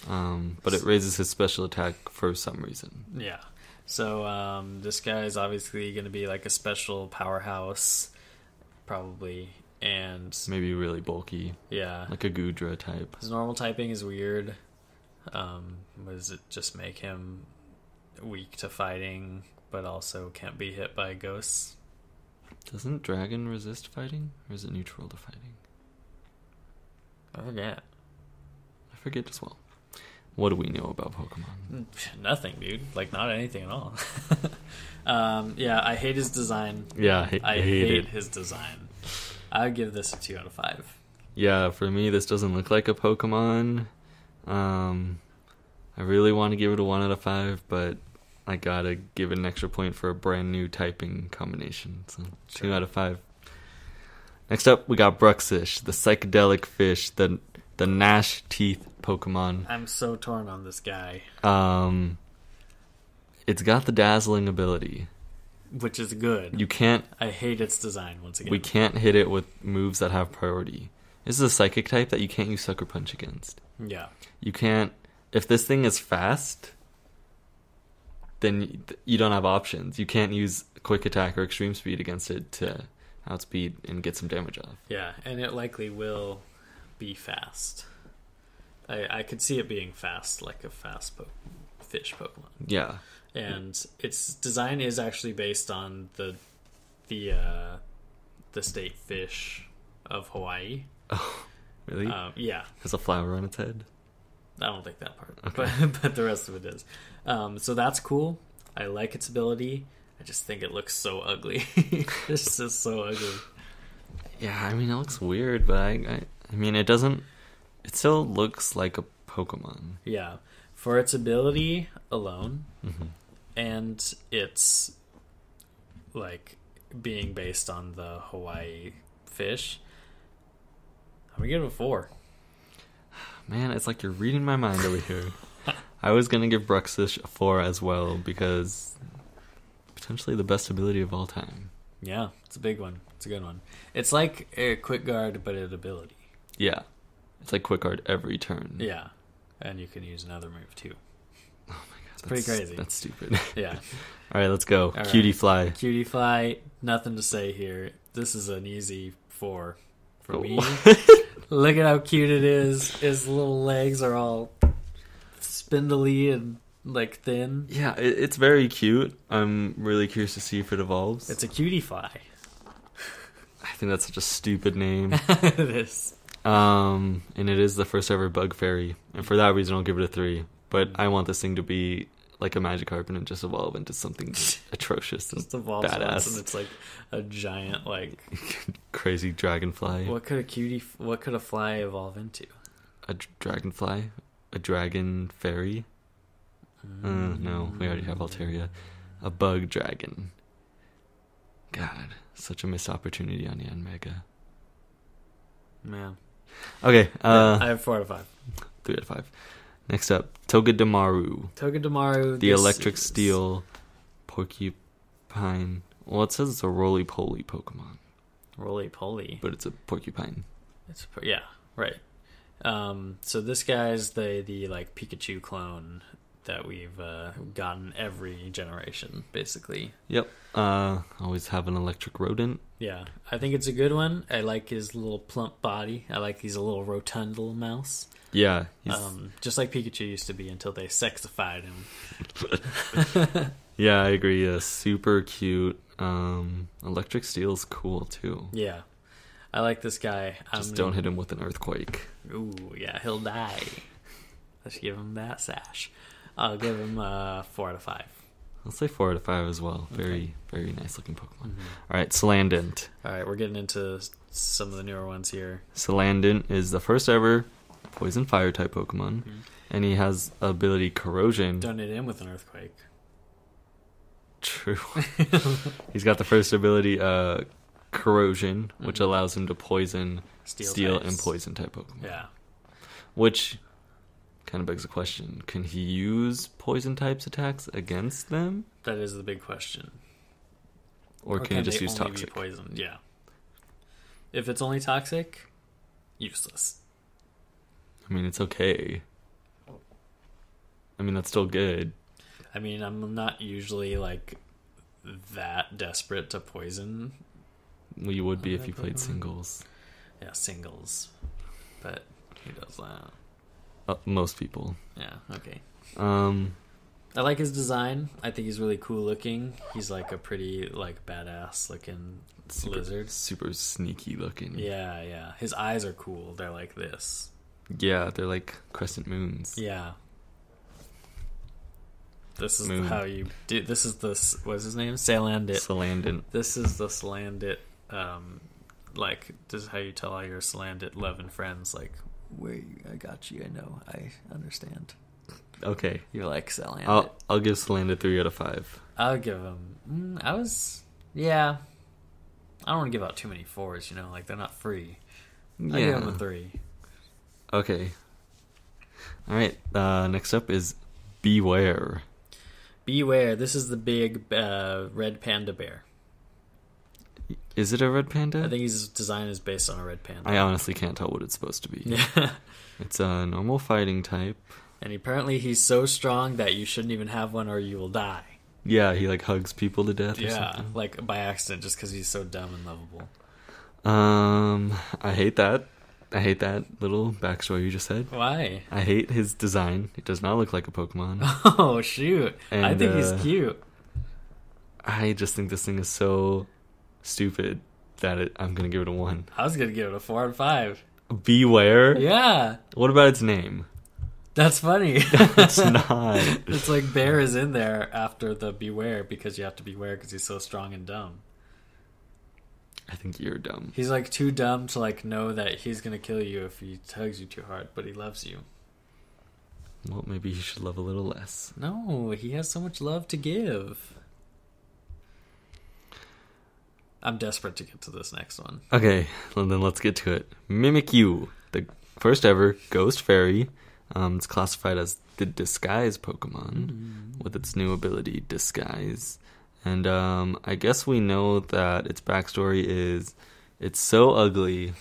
But it raises his special attack for some reason. Yeah. So this guy is obviously going to be like a special powerhouse, probably, and maybe really bulky. Yeah. Like a Goodra type. His normal typing is weird. Does it just make him weak to fighting, but also can't be hit by ghosts? Doesn't dragon resist fighting, or is it neutral to fighting? I forget as well. What do we know about Pokemon? Nothing, dude. Like, not anything at all. Yeah, I hate his design. Yeah, I hate his design. I would give this a 2 out of 5. Yeah, for me, this doesn't look like a Pokemon. I really want to give it a 1 out of 5, but I gotta give it an extra point for a brand new typing combination. So, 2 out of 5. Next up, we got Bruxish, the psychedelic fish, the Gnash teeth Pokemon. I'm so torn on this guy. It's got the dazzling ability, which is good. You can't. I hate its design once again. We can't hit it with moves that have priority. This is a psychic type that you can't use Sucker Punch against. Yeah. You can't. If this thing is fast, then you don't have options. You can't use Quick Attack or Extreme Speed against it to outspeed and get some damage off. Yeah, and it likely will be fast. I could see it being fast, like a fast fish Pokemon. Yeah. And its design is actually based on the state fish of Hawaii. Oh, really? Yeah. Has a flower on its head? I don't think that part, okay. but the rest of it is. So that's cool. I like its ability. I just think it looks so ugly. It's just so ugly. Yeah, I mean, it looks weird, but I mean, it doesn't... It still looks like a Pokemon. Yeah. For its ability alone, and its, like, being based on the Hawaii fish, I'm going to give it a 4. Man, it's like you're reading my mind over here. I was going to give Bruxish a 4 as well, because potentially the best ability of all time. Yeah, it's a big one. It's a good one. It's like a Quick Guard, but an ability. Yeah. It's like Quick Guard every turn. Yeah. And you can use another move, too. Oh my god. It's pretty crazy. That's stupid. Yeah. All right, let's go. All Cutie right. Fly. Cutie Fly, nothing to say here. This is an easy 4 for me. Look at how cute it is. His little legs are all spindly and like thin. Yeah, it's very cute. I'm really curious to see if it evolves. It's a Cutie Fly. I think that's such a stupid name. It is. And it is the first ever bug fairy. And for that reason, I'll give it a 3. But I want this thing to be like a Magikarp and just evolve into something atrocious and Just evolves once badass. and it's like a giant, like... Crazy dragonfly. What could a fly evolve into? A dragonfly? A dragon fairy? No, we already have Altaria. A bug dragon. God, such a missed opportunity on Yan Mega. Man. Okay, I have 4 out of 5. 3 out of 5. Next up, Togedemaru. Togedemaru. The electric steel porcupine. Well, it says it's a roly-poly Pokemon. Roly-poly. But it's a porcupine. Yeah, right. So this guy's the like Pikachu clone that we've gotten every generation, basically. Yep. Always have an electric rodent. Yeah, I think it's a good one. I like his little plump body. I like he's a little rotund little mouse. Yeah. Just like Pikachu used to be until they sexified him. Yeah, I agree. Super cute. Electric Steel's cool too. Yeah. I like this guy. Just don't hit him with an earthquake. Ooh, yeah, he'll die. Let's give him that sash. I'll give him 4 out of 5. I'll say 4 out of 5 as well. Very, very nice looking Pokemon. Mm-hmm. All right, Salandit. All right, we're getting into some of the newer ones here. Salandit is the first ever poison fire type Pokemon, and he has ability Corrosion. Don't hit him with an earthquake. True. He's got the first ability Corrosion, which allows him to poison steel types. and poison type Pokemon. Yeah. Which kind of begs the question, can he use poison types attacks against them? That is the big question. Or can he just they use only toxic? Be poisoned? Yeah. If it's only toxic, useless. I mean, it's okay. I mean, that's still good. I mean, I'm not usually like that desperate to poison. Well, you would be if you played singles. Yeah, singles. But who does that? Most people. Yeah, okay. I I like his design. I think he's really cool looking. He's like a pretty like badass looking lizard. Super sneaky looking. Yeah, yeah. His eyes are cool. They're like this. Yeah, they're like crescent moons. Yeah. This is Moon. how you do. This is the what's his name? Salandit. Salandit. This is the Salandit. Like this is how you tell all your Salandit loving friends. Like, where I got you. I know. I understand. Okay. You're like Salandit. I'll give Salandit 3 out of 5. I'll give him. Yeah. I don't want to give out too many 4s. You know, like they're not free. I'll give him a 3. Okay. All right. Next up is Beware. Beware. This is the big red panda bear. Is it a red panda? I think his design is based on a red panda. I honestly can't tell what it's supposed to be. Yeah. It's a normal fighting type. And apparently he's so strong that you shouldn't even have one or you will die. Yeah, he like hugs people to death or something. Like by accident just because he's so dumb and lovable. I hate that. I hate that little backstory you just said. Why? I hate his design. It does not look like a Pokemon. Oh, shoot. I And, think he's cute. I just think this thing is so stupid that I'm going to give it a 1. I was going to give it a 4 out of 5. Beware? Yeah. What about its name? That's funny. It's not. It's like Bear is in there after the beware because you have to beware because he's so strong and dumb. I think you're dumb. He's like too dumb to like know that he's gonna kill you if he tugs you too hard, but he loves you. Well, maybe he should love a little less. No, he has so much love to give. I'm desperate to get to this next one. Okay, well then let's get to it. Mimikyu, the first ever ghost fairy. It's classified as the disguise Pokemon with its new ability, Disguise. And I guess we know that its backstory is it's so ugly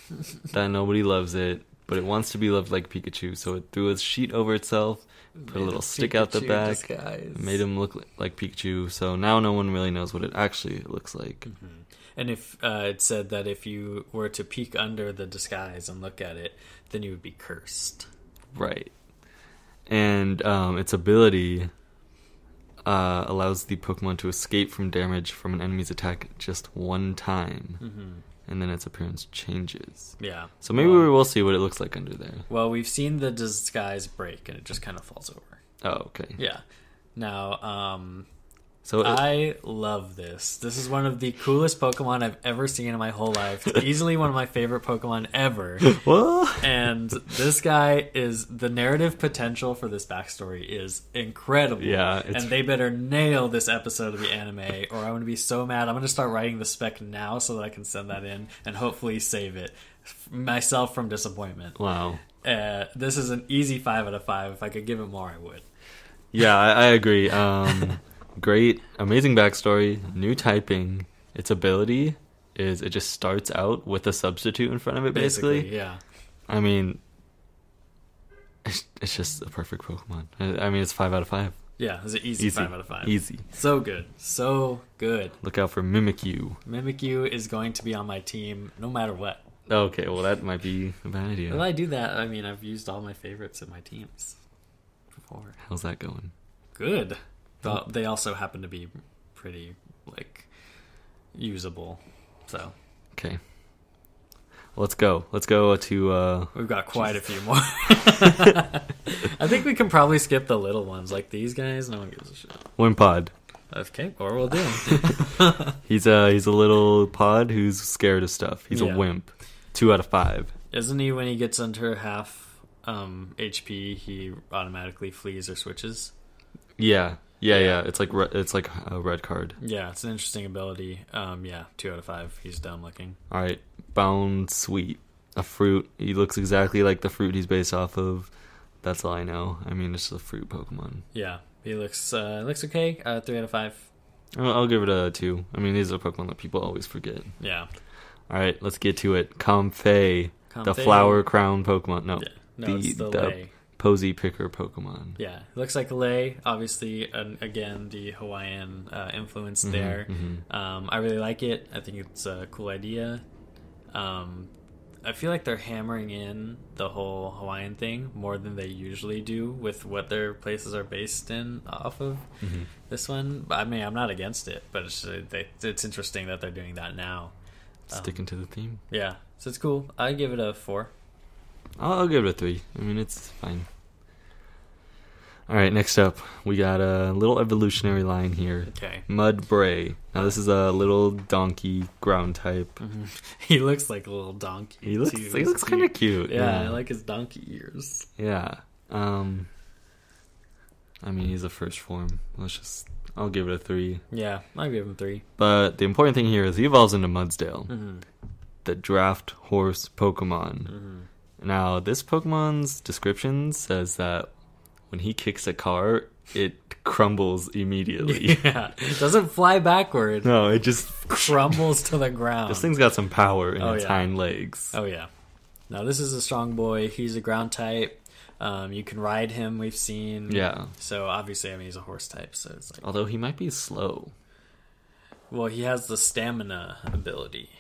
that nobody loves it, but it wants to be loved like Pikachu. So it threw a sheet over itself, put a little stick out the back, made him look like Pikachu. So now no one really knows what it actually looks like. Mm-hmm. And if it said that if you were to peek under the disguise and look at it, then you would be cursed. Right. And its ability allows the Pokemon to escape from damage from an enemy's attack just one time. Mm-hmm. And then its appearance changes. Yeah. So maybe we will see what it looks like under there. Well, we've seen the disguise break, and it just kind of falls over. Oh, okay. Yeah. Now, so I love this. This is one of the coolest Pokemon I've ever seen in my whole life. Easily one of my favorite Pokemon ever. What? And this guy is... The narrative potential for this backstory is incredible. Yeah. And they better nail this episode of the anime, or I'm going to be so mad. I'm going to start writing the spec now so that I can send that in and hopefully save it. Myself from disappointment. Wow. This is an easy 5 out of 5. If I could give it more, I would. Yeah, I agree. Great, amazing backstory, new typing. Its ability is it just starts out with a substitute in front of it, basically. Yeah. I mean, it's just a perfect Pokemon. I mean, it's 5 out of 5. Yeah, it's an easy 5 out of 5. Easy. So good. So good. Look out for Mimikyu. Mimikyu is going to be on my team no matter what. Okay, well, that might be a bad idea. If I do that, I mean, I've used all my favorites in my teams before. How's that going? Good. But they also happen to be pretty, like, usable. So. Okay. Let's go. Let's go to... We've got quite a few more. I think we can probably skip the little ones. Like these guys, no one gives a shit. Wimpod. Okay, or we'll do. He's a little pod who's scared of stuff. He's a wimp. 2 out of 5. Isn't he, when he gets under half HP, he automatically flees or switches? Yeah. It's like a red card. Yeah, it's an interesting ability. 2 out of 5. He's dumb looking. All right, Bound Sweet, a fruit. He looks exactly like the fruit he's based off of. That's all I know. I mean, it's a fruit Pokemon. Yeah, he looks okay. 3 out of 5. I'll give it a 2. I mean, these are Pokemon that people always forget. Yeah. All right, let's get to it. Comfey, the flower crown Pokemon. It's the Lay. Posy picker Pokemon. Yeah, it looks like a Lay. Obviously, again, the Hawaiian influence there. Mm-hmm. I really like it. I think it's a cool idea. I feel like they're hammering in the whole Hawaiian thing more than they usually do with what their places are based in off of this one. I mean, I'm not against it, but it's interesting that they're doing that now. Sticking to the theme. Yeah, so it's cool. I give it a 4. I'll give it a 3. I mean, it's fine. All right, next up, we got a little evolutionary line here. Okay. Mudbray. Now, this is a little donkey ground type. Mm-hmm. He looks like a little donkey. He looks kind of cute. Yeah, I like his donkey ears. Yeah. I mean, he's a first form. I'll give it a 3. Yeah, I'll give him 3. But the important thing here is he evolves into Mudsdale, the draft horse Pokemon. Now, this Pokemon's description says that when he kicks a car, it crumbles immediately. Yeah, it doesn't fly backward. No, it just crumbles to the ground. This thing's got some power in its hind legs. Oh, yeah. Now, this is a strong boy. He's a ground type. You can ride him, we've seen. Yeah. So, obviously, I mean, he's a horse type. So it's like... Although he might be slow. Well, he has the stamina ability.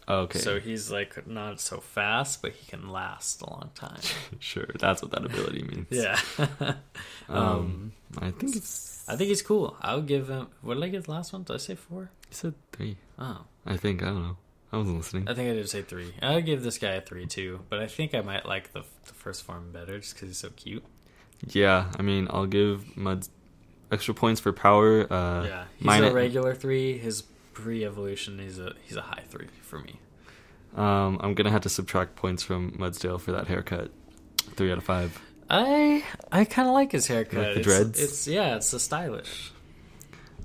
Okay. So he's like not so fast, but he can last a long time. Sure, that's what that ability means. Yeah. I think he's cool. I'll give him. What did I give the last one? Did I say 4? You said 3. Oh. I don't know. I wasn't listening. I think I did say 3. I'll give this guy a 3 too, but I think I might like the first form better just because he's so cute. Yeah, I mean, I'll give Mud's extra points for power. Yeah, he's a regular 3. His pre-evolution, he's a high 3 for me. I'm gonna have to subtract points from Mudsdale for that haircut. 3 out of 5. I kind of like his haircut. Like the dreads? It's a stylish.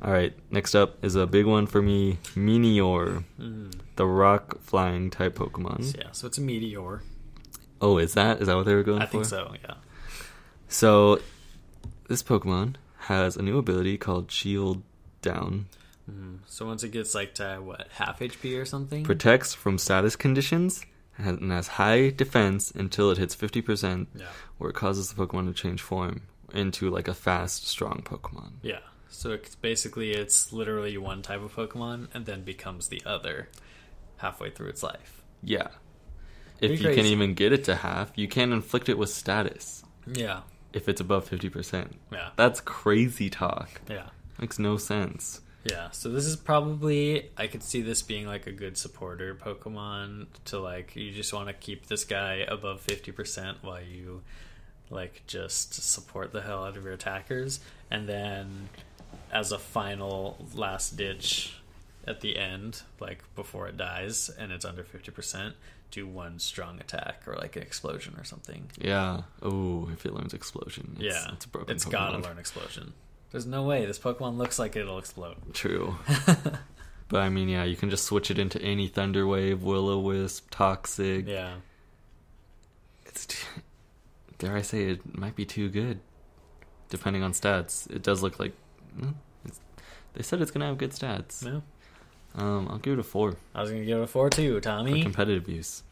All right, next up is a big one for me, Meteor, the rock flying type Pokemon. Yeah, so it's a meteor. Oh, is that what they were going for? I think so, yeah. So, this Pokemon has a new ability called Shield Down. So once it gets like to what, half HP or something? Protects from status conditions and has high defense until it hits 50%, where it causes the Pokemon to change form into like a fast, strong Pokemon. Yeah. So it's literally one type of Pokemon and then becomes the other halfway through its life. Yeah. If you can even get it to half, you can inflict it with status. Yeah. If it's above 50%. Yeah. That's crazy talk. Yeah. Makes no sense. Yeah, so this is probably, I could see this being like a good supporter Pokemon to like, you just want to keep this guy above 50% while you like just support the hell out of your attackers. And then as a final last ditch at the end, like before it dies and it's under 50%, do one strong attack or like an explosion or something. Yeah. Oh, if it learns explosion. It's a broken It's Pokemon. gotta learn explosion. There's no way. This Pokemon looks like it'll explode. True. But I mean, yeah, you can just switch it into any Thunder Wave, Will-O-Wisp, Toxic. Yeah. Dare I say, it might be too good, depending on stats. It does look like... they said it's going to have good stats. Yeah. I'll give it a 4. I was going to give it a 4 too, Tommy. For competitive use.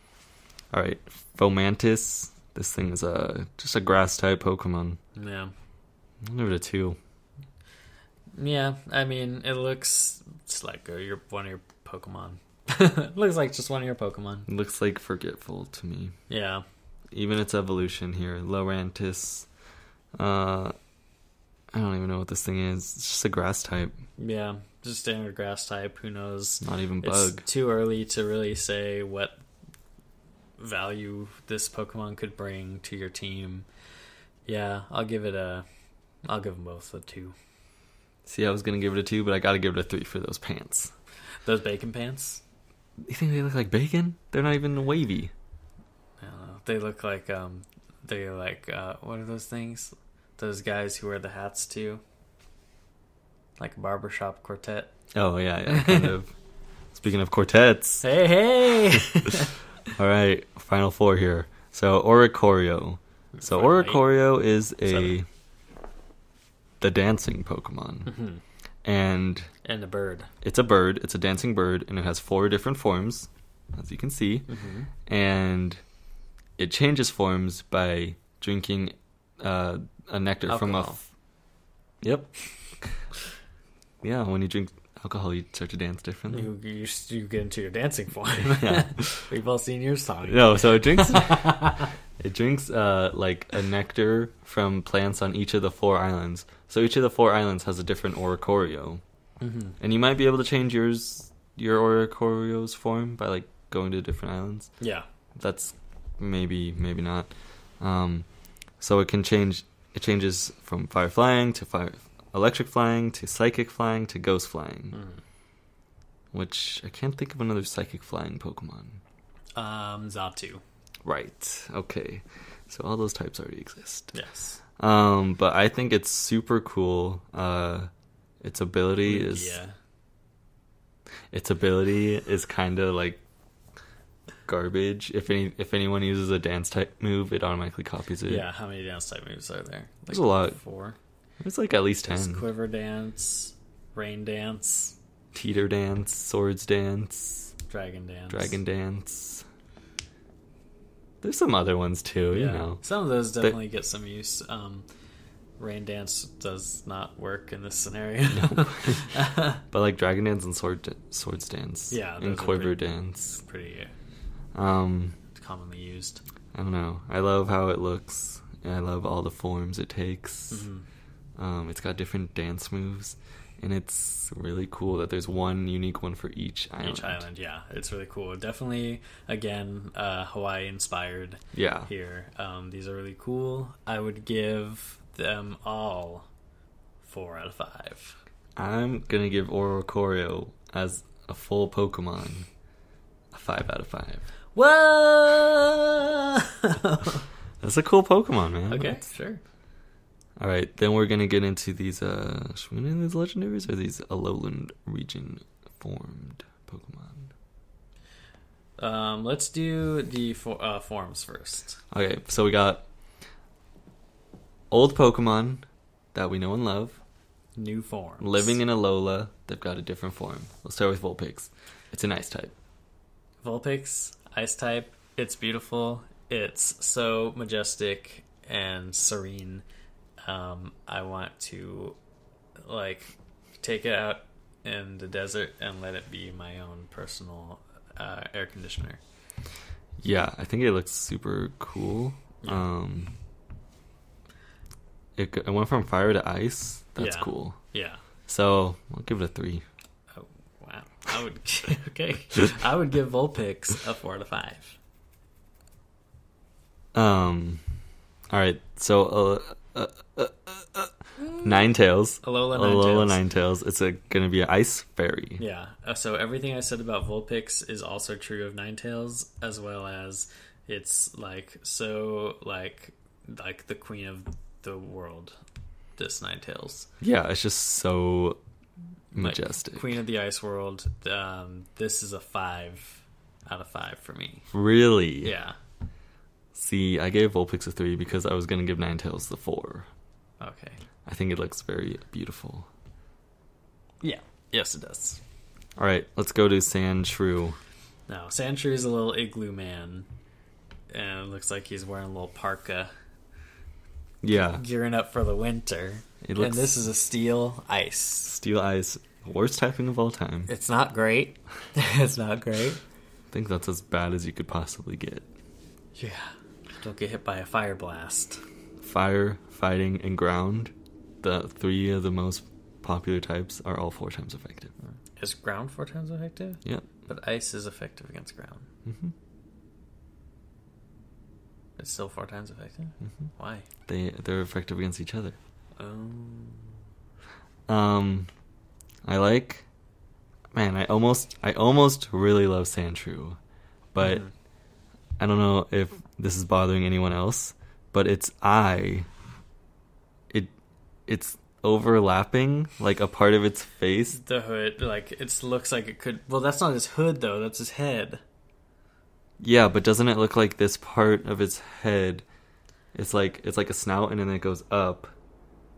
Alright, Fomantis. This thing is just a grass-type Pokemon. Yeah. I'll give it a 2. Yeah, I mean, it looks just like one of your Pokemon. It looks like just one of your Pokemon. It looks like Forgetful to me. Yeah. Even its evolution here. Lurantis. I don't even know what this thing is. It's just a grass type. Yeah, just standard grass type. Who knows? Not even bug. It's too early to really say what value this Pokemon could bring to your team. Yeah, I'll give them both a 2. See, I was going to give it a 2, but I got to give it a 3 for those pants. Those bacon pants? You think they look like bacon? They're not even wavy. I don't know. They look like, what are those things? Those guys who wear the hats too? Like a barbershop quartet. Oh, yeah, kind of. Speaking of quartets. Hey! All right, final 4 here. So, Oricorio. So, Oricorio is the dancing Pokemon. Mm-hmm. And a bird. It's a bird. It's a dancing bird, and it has 4 different forms, as you can see. Mm-hmm. And it changes forms by drinking a nectar alcohol. from Yep. Yeah, when you drink alcohol, you start to dance differently. You get into your dancing form. Yeah. We've all seen your song. No, so it drinks... It drinks like a nectar from plants on each of the 4 islands. So each of the 4 islands has a different Oricorio. Mm-hmm. And you might be able to change your Oricorio's form by like going to different islands. Yeah. That's maybe not. So it can change. It changes from fire flying to electric flying to psychic flying to ghost flying. Which I can't think of another psychic flying Pokemon. Xatu. Right. Okay. So all those types already exist. Yes. But I think it's super cool. Its ability is kind of like garbage. If anyone uses a dance type move, it automatically copies it. Yeah. How many dance type moves are there? Like There's a lot. 4. There's like at least 10. There's Quiver Dance, Rain Dance, Teeter Dance, Swords Dance, Dragon Dance. There's some other ones too, you know. Some of those definitely get some use. Rain Dance does not work in this scenario. No. But like Dragon Dance and Swords Dance. Yeah. And Quiver Dance. Pretty commonly used. I don't know. I love how it looks. And I love all the forms it takes. Mm-hmm. It's got different dance moves. And it's really cool that there's one unique one for each island. Each island, yeah. It's really cool. Definitely, again, Hawaii inspired here. These are really cool. I would give them all 4 out of 5. I'm going to give Oricorio as a full Pokemon a 5 out of 5. Whoa! That's a cool Pokemon, man. Okay, sure. All right, then we're going to get into these, should we get into these legendaries or these Alolan region formed Pokemon? Let's do the forms first. Okay, so we got old Pokemon that we know and love. New forms. Living in Alola, they've got a different form. Let's start with Vulpix. It's an ice type. Vulpix, ice type. It's beautiful. It's so majestic and serene. I want to, take it out in the desert and let it be my own personal air conditioner. Yeah, I think it looks super cool. Yeah. It went from fire to ice. That's cool. Yeah. So I'll give it a 3. Oh, wow. I would okay. I would give Vulpix a 4 out of 5. All right. So Ninetales. Alola Ninetales. It's gonna be an ice fairy. Yeah. So everything I said about Vulpix is also true of Ninetales, as well as it's the queen of the world. This Ninetales. Yeah, it's just so majestic. Queen of the ice world. This is a 5 out of 5 for me. Really? Yeah. See, I gave Vulpix a 3 because I was gonna give Ninetales the 4. Okay. I think it looks very beautiful. Yeah. Yes, it does. All right, let's go to Sandshrew. Now, Sandshrew is a little igloo man, and it looks like he's wearing a little parka. Yeah. Gearing up for the winter. And this is a steel ice. Steel ice. Worst typing of all time. It's not great. It's not great. I think that's as bad as you could possibly get. Yeah. Don't get hit by a fire blast. Fire, fighting, and ground. The 3 of the most popular types are all 4 times effective. Is ground 4 times effective? Yep. But ice is effective against ground. Mm-hmm. It's still 4 times effective? Mm-hmm. Why? They're effective against each other. Oh. I almost really love Sandshrew, but I don't know if this is bothering anyone else, but it's overlapping, like a part of its face. The hood, it looks like it could... Well, that's not his hood, though. That's his head. Yeah, but doesn't it look like this part of its head, it's like a snout and then it goes up,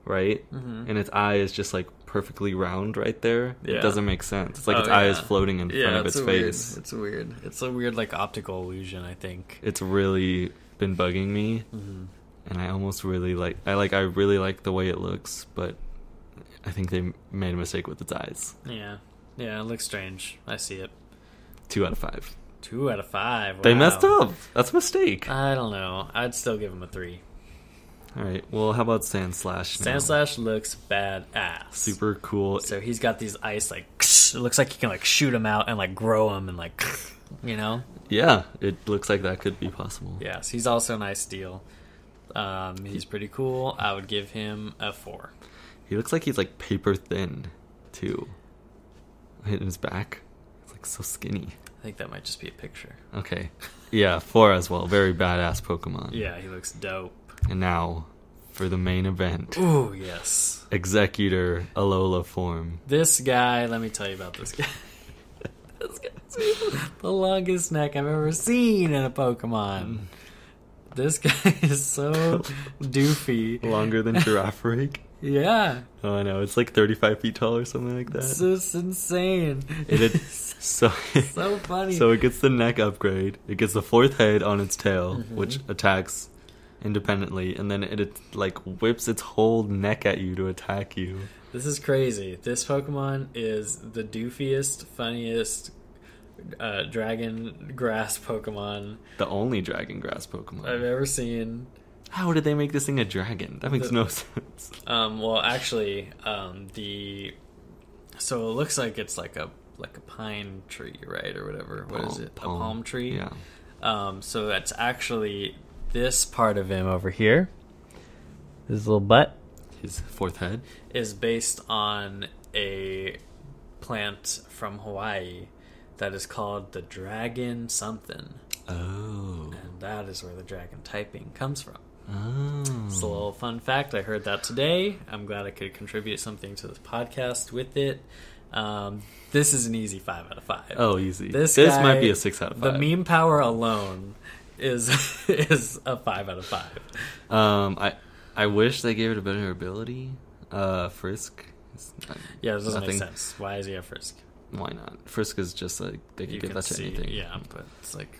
right? Mm-hmm. And its eye is just perfectly round right there. Yeah. It doesn't make sense. It's like its eye is floating in front of its face. It's weird. It's a weird optical illusion, I think. It's really been bugging me. Mm-hmm. And I almost really I really like the way it looks, but I think they made a mistake with its eyes. Yeah. Yeah, it looks strange. I see it. 2 out of 5. 2 out of 5. Wow. They messed up. That's a mistake. I don't know. I'd still give him a 3. All right. Well, how about Sandslash now? Sandslash looks badass. Super cool. So he's got these ice it looks like he can shoot them out and grow them and Yeah, it looks like that could be possible. Yes, he's also a nice deal. He's pretty cool. I would give him a 4. He looks like he's paper thin too. Hitting his back. It's so skinny. I think that might just be a picture. Okay. Yeah, 4 as well. Very badass Pokemon. Yeah, he looks dope. And now, for the main event. Ooh, yes. Executor Alola form. This guy, let me tell you about this guy. This guy's the longest neck I've ever seen in a Pokemon. This guy is so doofy. Longer than Girafarig? Yeah. Oh, I know. It's 35 feet tall or something like that. It's just insane. It's so funny. So it gets the neck upgrade. It gets the 4th head on its tail, which attacks independently, and then it whips its whole neck at you to attack you. This is crazy. This Pokemon is the doofiest, funniest dragon grass Pokemon. The only dragon grass Pokemon I've ever seen. How did they make this thing a dragon? That makes no sense. Well, actually, the So it looks like it's like a pine tree, right, or whatever. What is it? A palm tree. Yeah. So that's actually this part of him over here. His little butt. His fourth head Is based on a plant from Hawaii that is called the dragon something. Oh. And that is where the dragon typing comes from. Oh. It's a little fun fact. I heard that today. I'm glad I could contribute something to this podcast with it. This is an easy 5 out of 5. Oh, easy. This might guy, be a 6 out of 5. The meme power alone is a 5 out of 5. I wish they gave it a better ability. Frisk. Yeah, it doesn't make sense. Why is he a Frisk? Why not? Frisk is just like they could give that to anything. Yeah, but it's like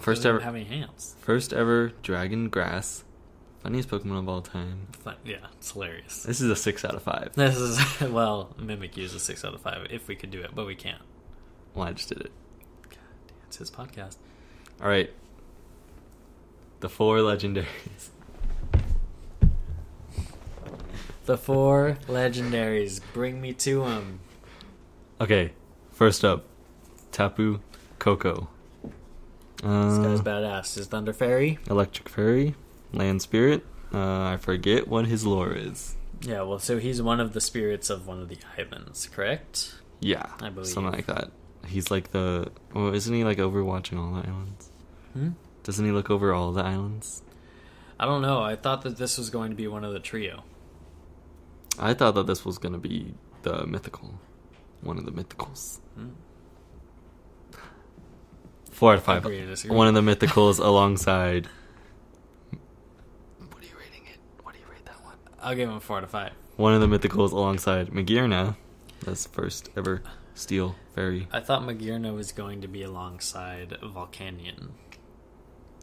first ever have any hands. First ever Dragon Grass. Funniest Pokemon of all time. Yeah, it's hilarious. This is a 6 out of 5. This is Mimikyu is a 6 out of 5 if we could do it, but we can't. Well, I just did it. God, it's his podcast. All right. The 4 legendaries. The 4 legendaries. Bring me to them. Okay, first up, Tapu Koko. This guy's badass. His Thunder Fairy. Electric Fairy, Land Spirit. I forget what his lore is. Yeah, well, so he's one of the spirits of one of the islands, correct? Yeah, I believe. something like that. He's like isn't he like overwatching all the islands? Doesn't he look over all the islands? I don't know. I thought that this was going to be one of the trio. I thought that this was going to be the mythical. One of the mythicals. 4 out of 5. One of the mythicals alongside. What are you rating it? What do you rate that one? I'll give him 4 out of 5. One of the mythicals alongside Magearna. That's first ever Steel Fairy. I thought Magearna was going to be alongside Volcanion.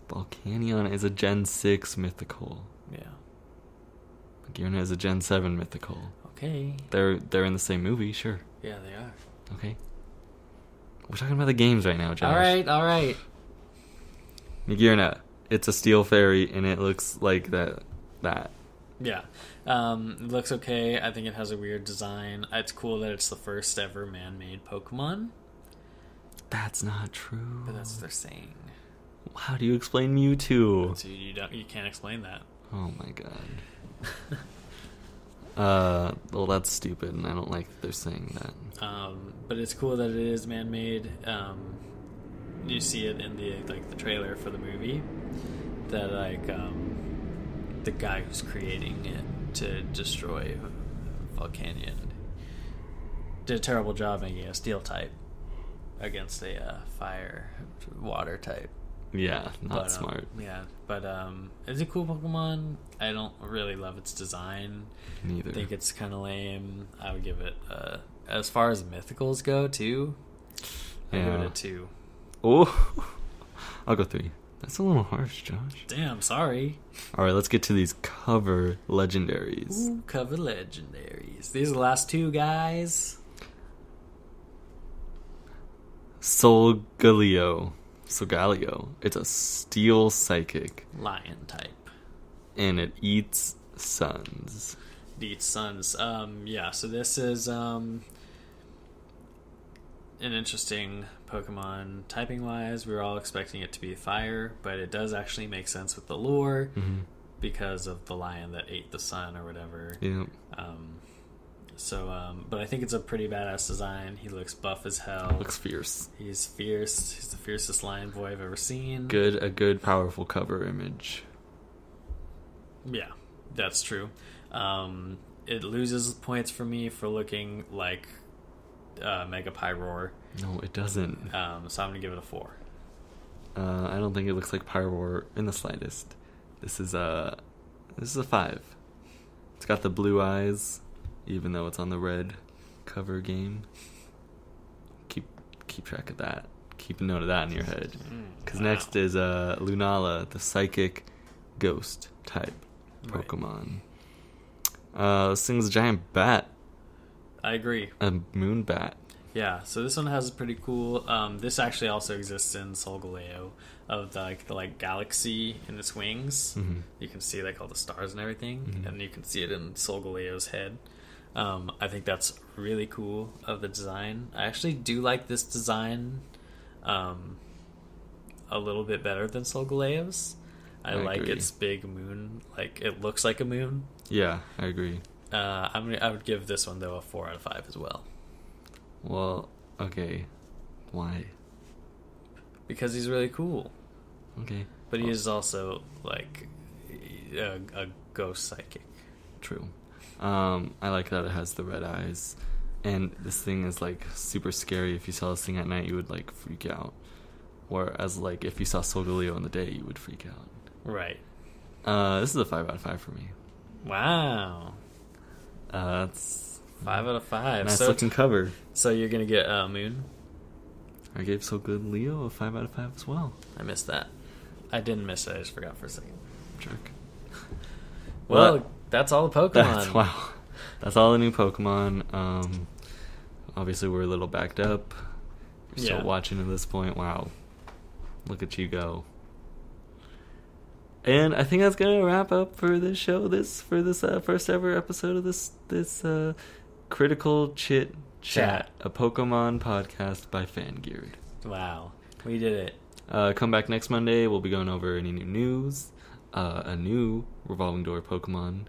Volcanion is a Gen 6 mythical. Yeah. Magearna is a Gen 7 mythical. Okay. They're in the same movie, sure. Yeah, they are. Okay. We're talking about the games right now, Josh. All right. Magearna. It's a Steel Fairy, and it looks like that. Yeah. It looks okay. I think it has a weird design. It's cool that it's the first ever man-made Pokemon. That's not true. But that's what they're saying. How do you explain Mewtwo? So you can't explain that. Oh my god. Well, that's stupid, and I don't like that they're saying that. But it's cool that it is man-made. You see it in the trailer for the movie. That the guy who's creating it to destroy Volcanion did a terrible job making a steel type against a fire water type. Yeah, not smart. Yeah, but it's a cool Pokemon. I don't really love its design. Neither. I think it's kind of lame. I would give it, as far as mythicals go, too, I'd give it a 2. Oh, I'll go 3. That's a little harsh, Josh. Damn, sorry. All right, let's get to these cover legendaries. Ooh, cover legendaries. These are the last 2 guys. Solgaleo. It's a steel psychic. Lion type. And it eats suns. It eats suns. Yeah, so this is an interesting Pokemon typing wise. We were all expecting it to be fire, but it does actually make sense with the lore because of the lion that ate the sun or whatever. Yeah. But I think it's a pretty badass design. He looks buff as hell. Looks fierce. He's fierce. He's the fiercest lion boy I've ever seen. A good, powerful cover image. Yeah, that's true. It loses points for me for looking like Mega Pyroar. No, it doesn't. So I'm gonna give it a 4. I don't think it looks like Pyroar in the slightest. This is a 5. It's got the blue eyes. Even though it's on the red cover game. Keep track of that. Keep a note of that in your head. Because next is Lunala, the psychic ghost type Pokemon. This thing's a giant bat. I agree. A moon bat. Yeah, so this one has pretty cool. This actually also exists in Solgaleo of the galaxy in its wings. You can see all the stars and everything, and you can see it in Solgaleo's head. I think that's really cool of the design. I actually do like this design a little bit better than Solgalea's. I like agree. its big moon. Like, it looks like a moon. Yeah, I agree. I would give this one, though, a 4 out of 5 as well. Well, okay. Why? Because he's really cool. Okay. But he is also, like, a ghost psychic. True. I like that it has the red eyes. And this thing is, like, super scary. If you saw this thing at night, you would, like, freak out. Whereas, like, if you saw Solgaleo in the day, you would freak out. Right. This is a 5 out of 5 for me. Wow. That's 5 out of 5. nice looking cover. So you're going to get Moon? I gave Solgaleo a 5 out of 5 as well. I missed that. I didn't miss it. I just forgot for a second. Jerk. Well, that's all the Pokemon. Wow. That's all the new Pokemon. Obviously, we're a little backed up. You're still watching at this point. Wow. Look at you go. And I think that's gonna wrap up for this show. For this first ever episode of this Critical Chit-Chat, a Pokemon podcast by Fangeared. Wow, we did it. Come back next Monday. We'll be going over any new news, a new Revolving Door Pokemon.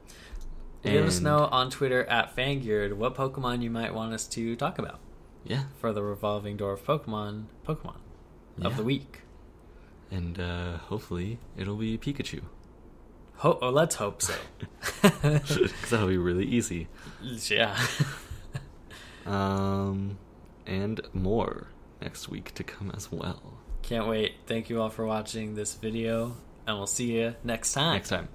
Let us know on Twitter at Fangeared what Pokemon you might want us to talk about. Yeah, for the Revolving Door of Pokemon of the week. And hopefully it'll be Pikachu. Let's hope so. Because that'll be really easy. Yeah. And more next week to come as well. Can't wait. Thank you all for watching this video, and we'll see you next time.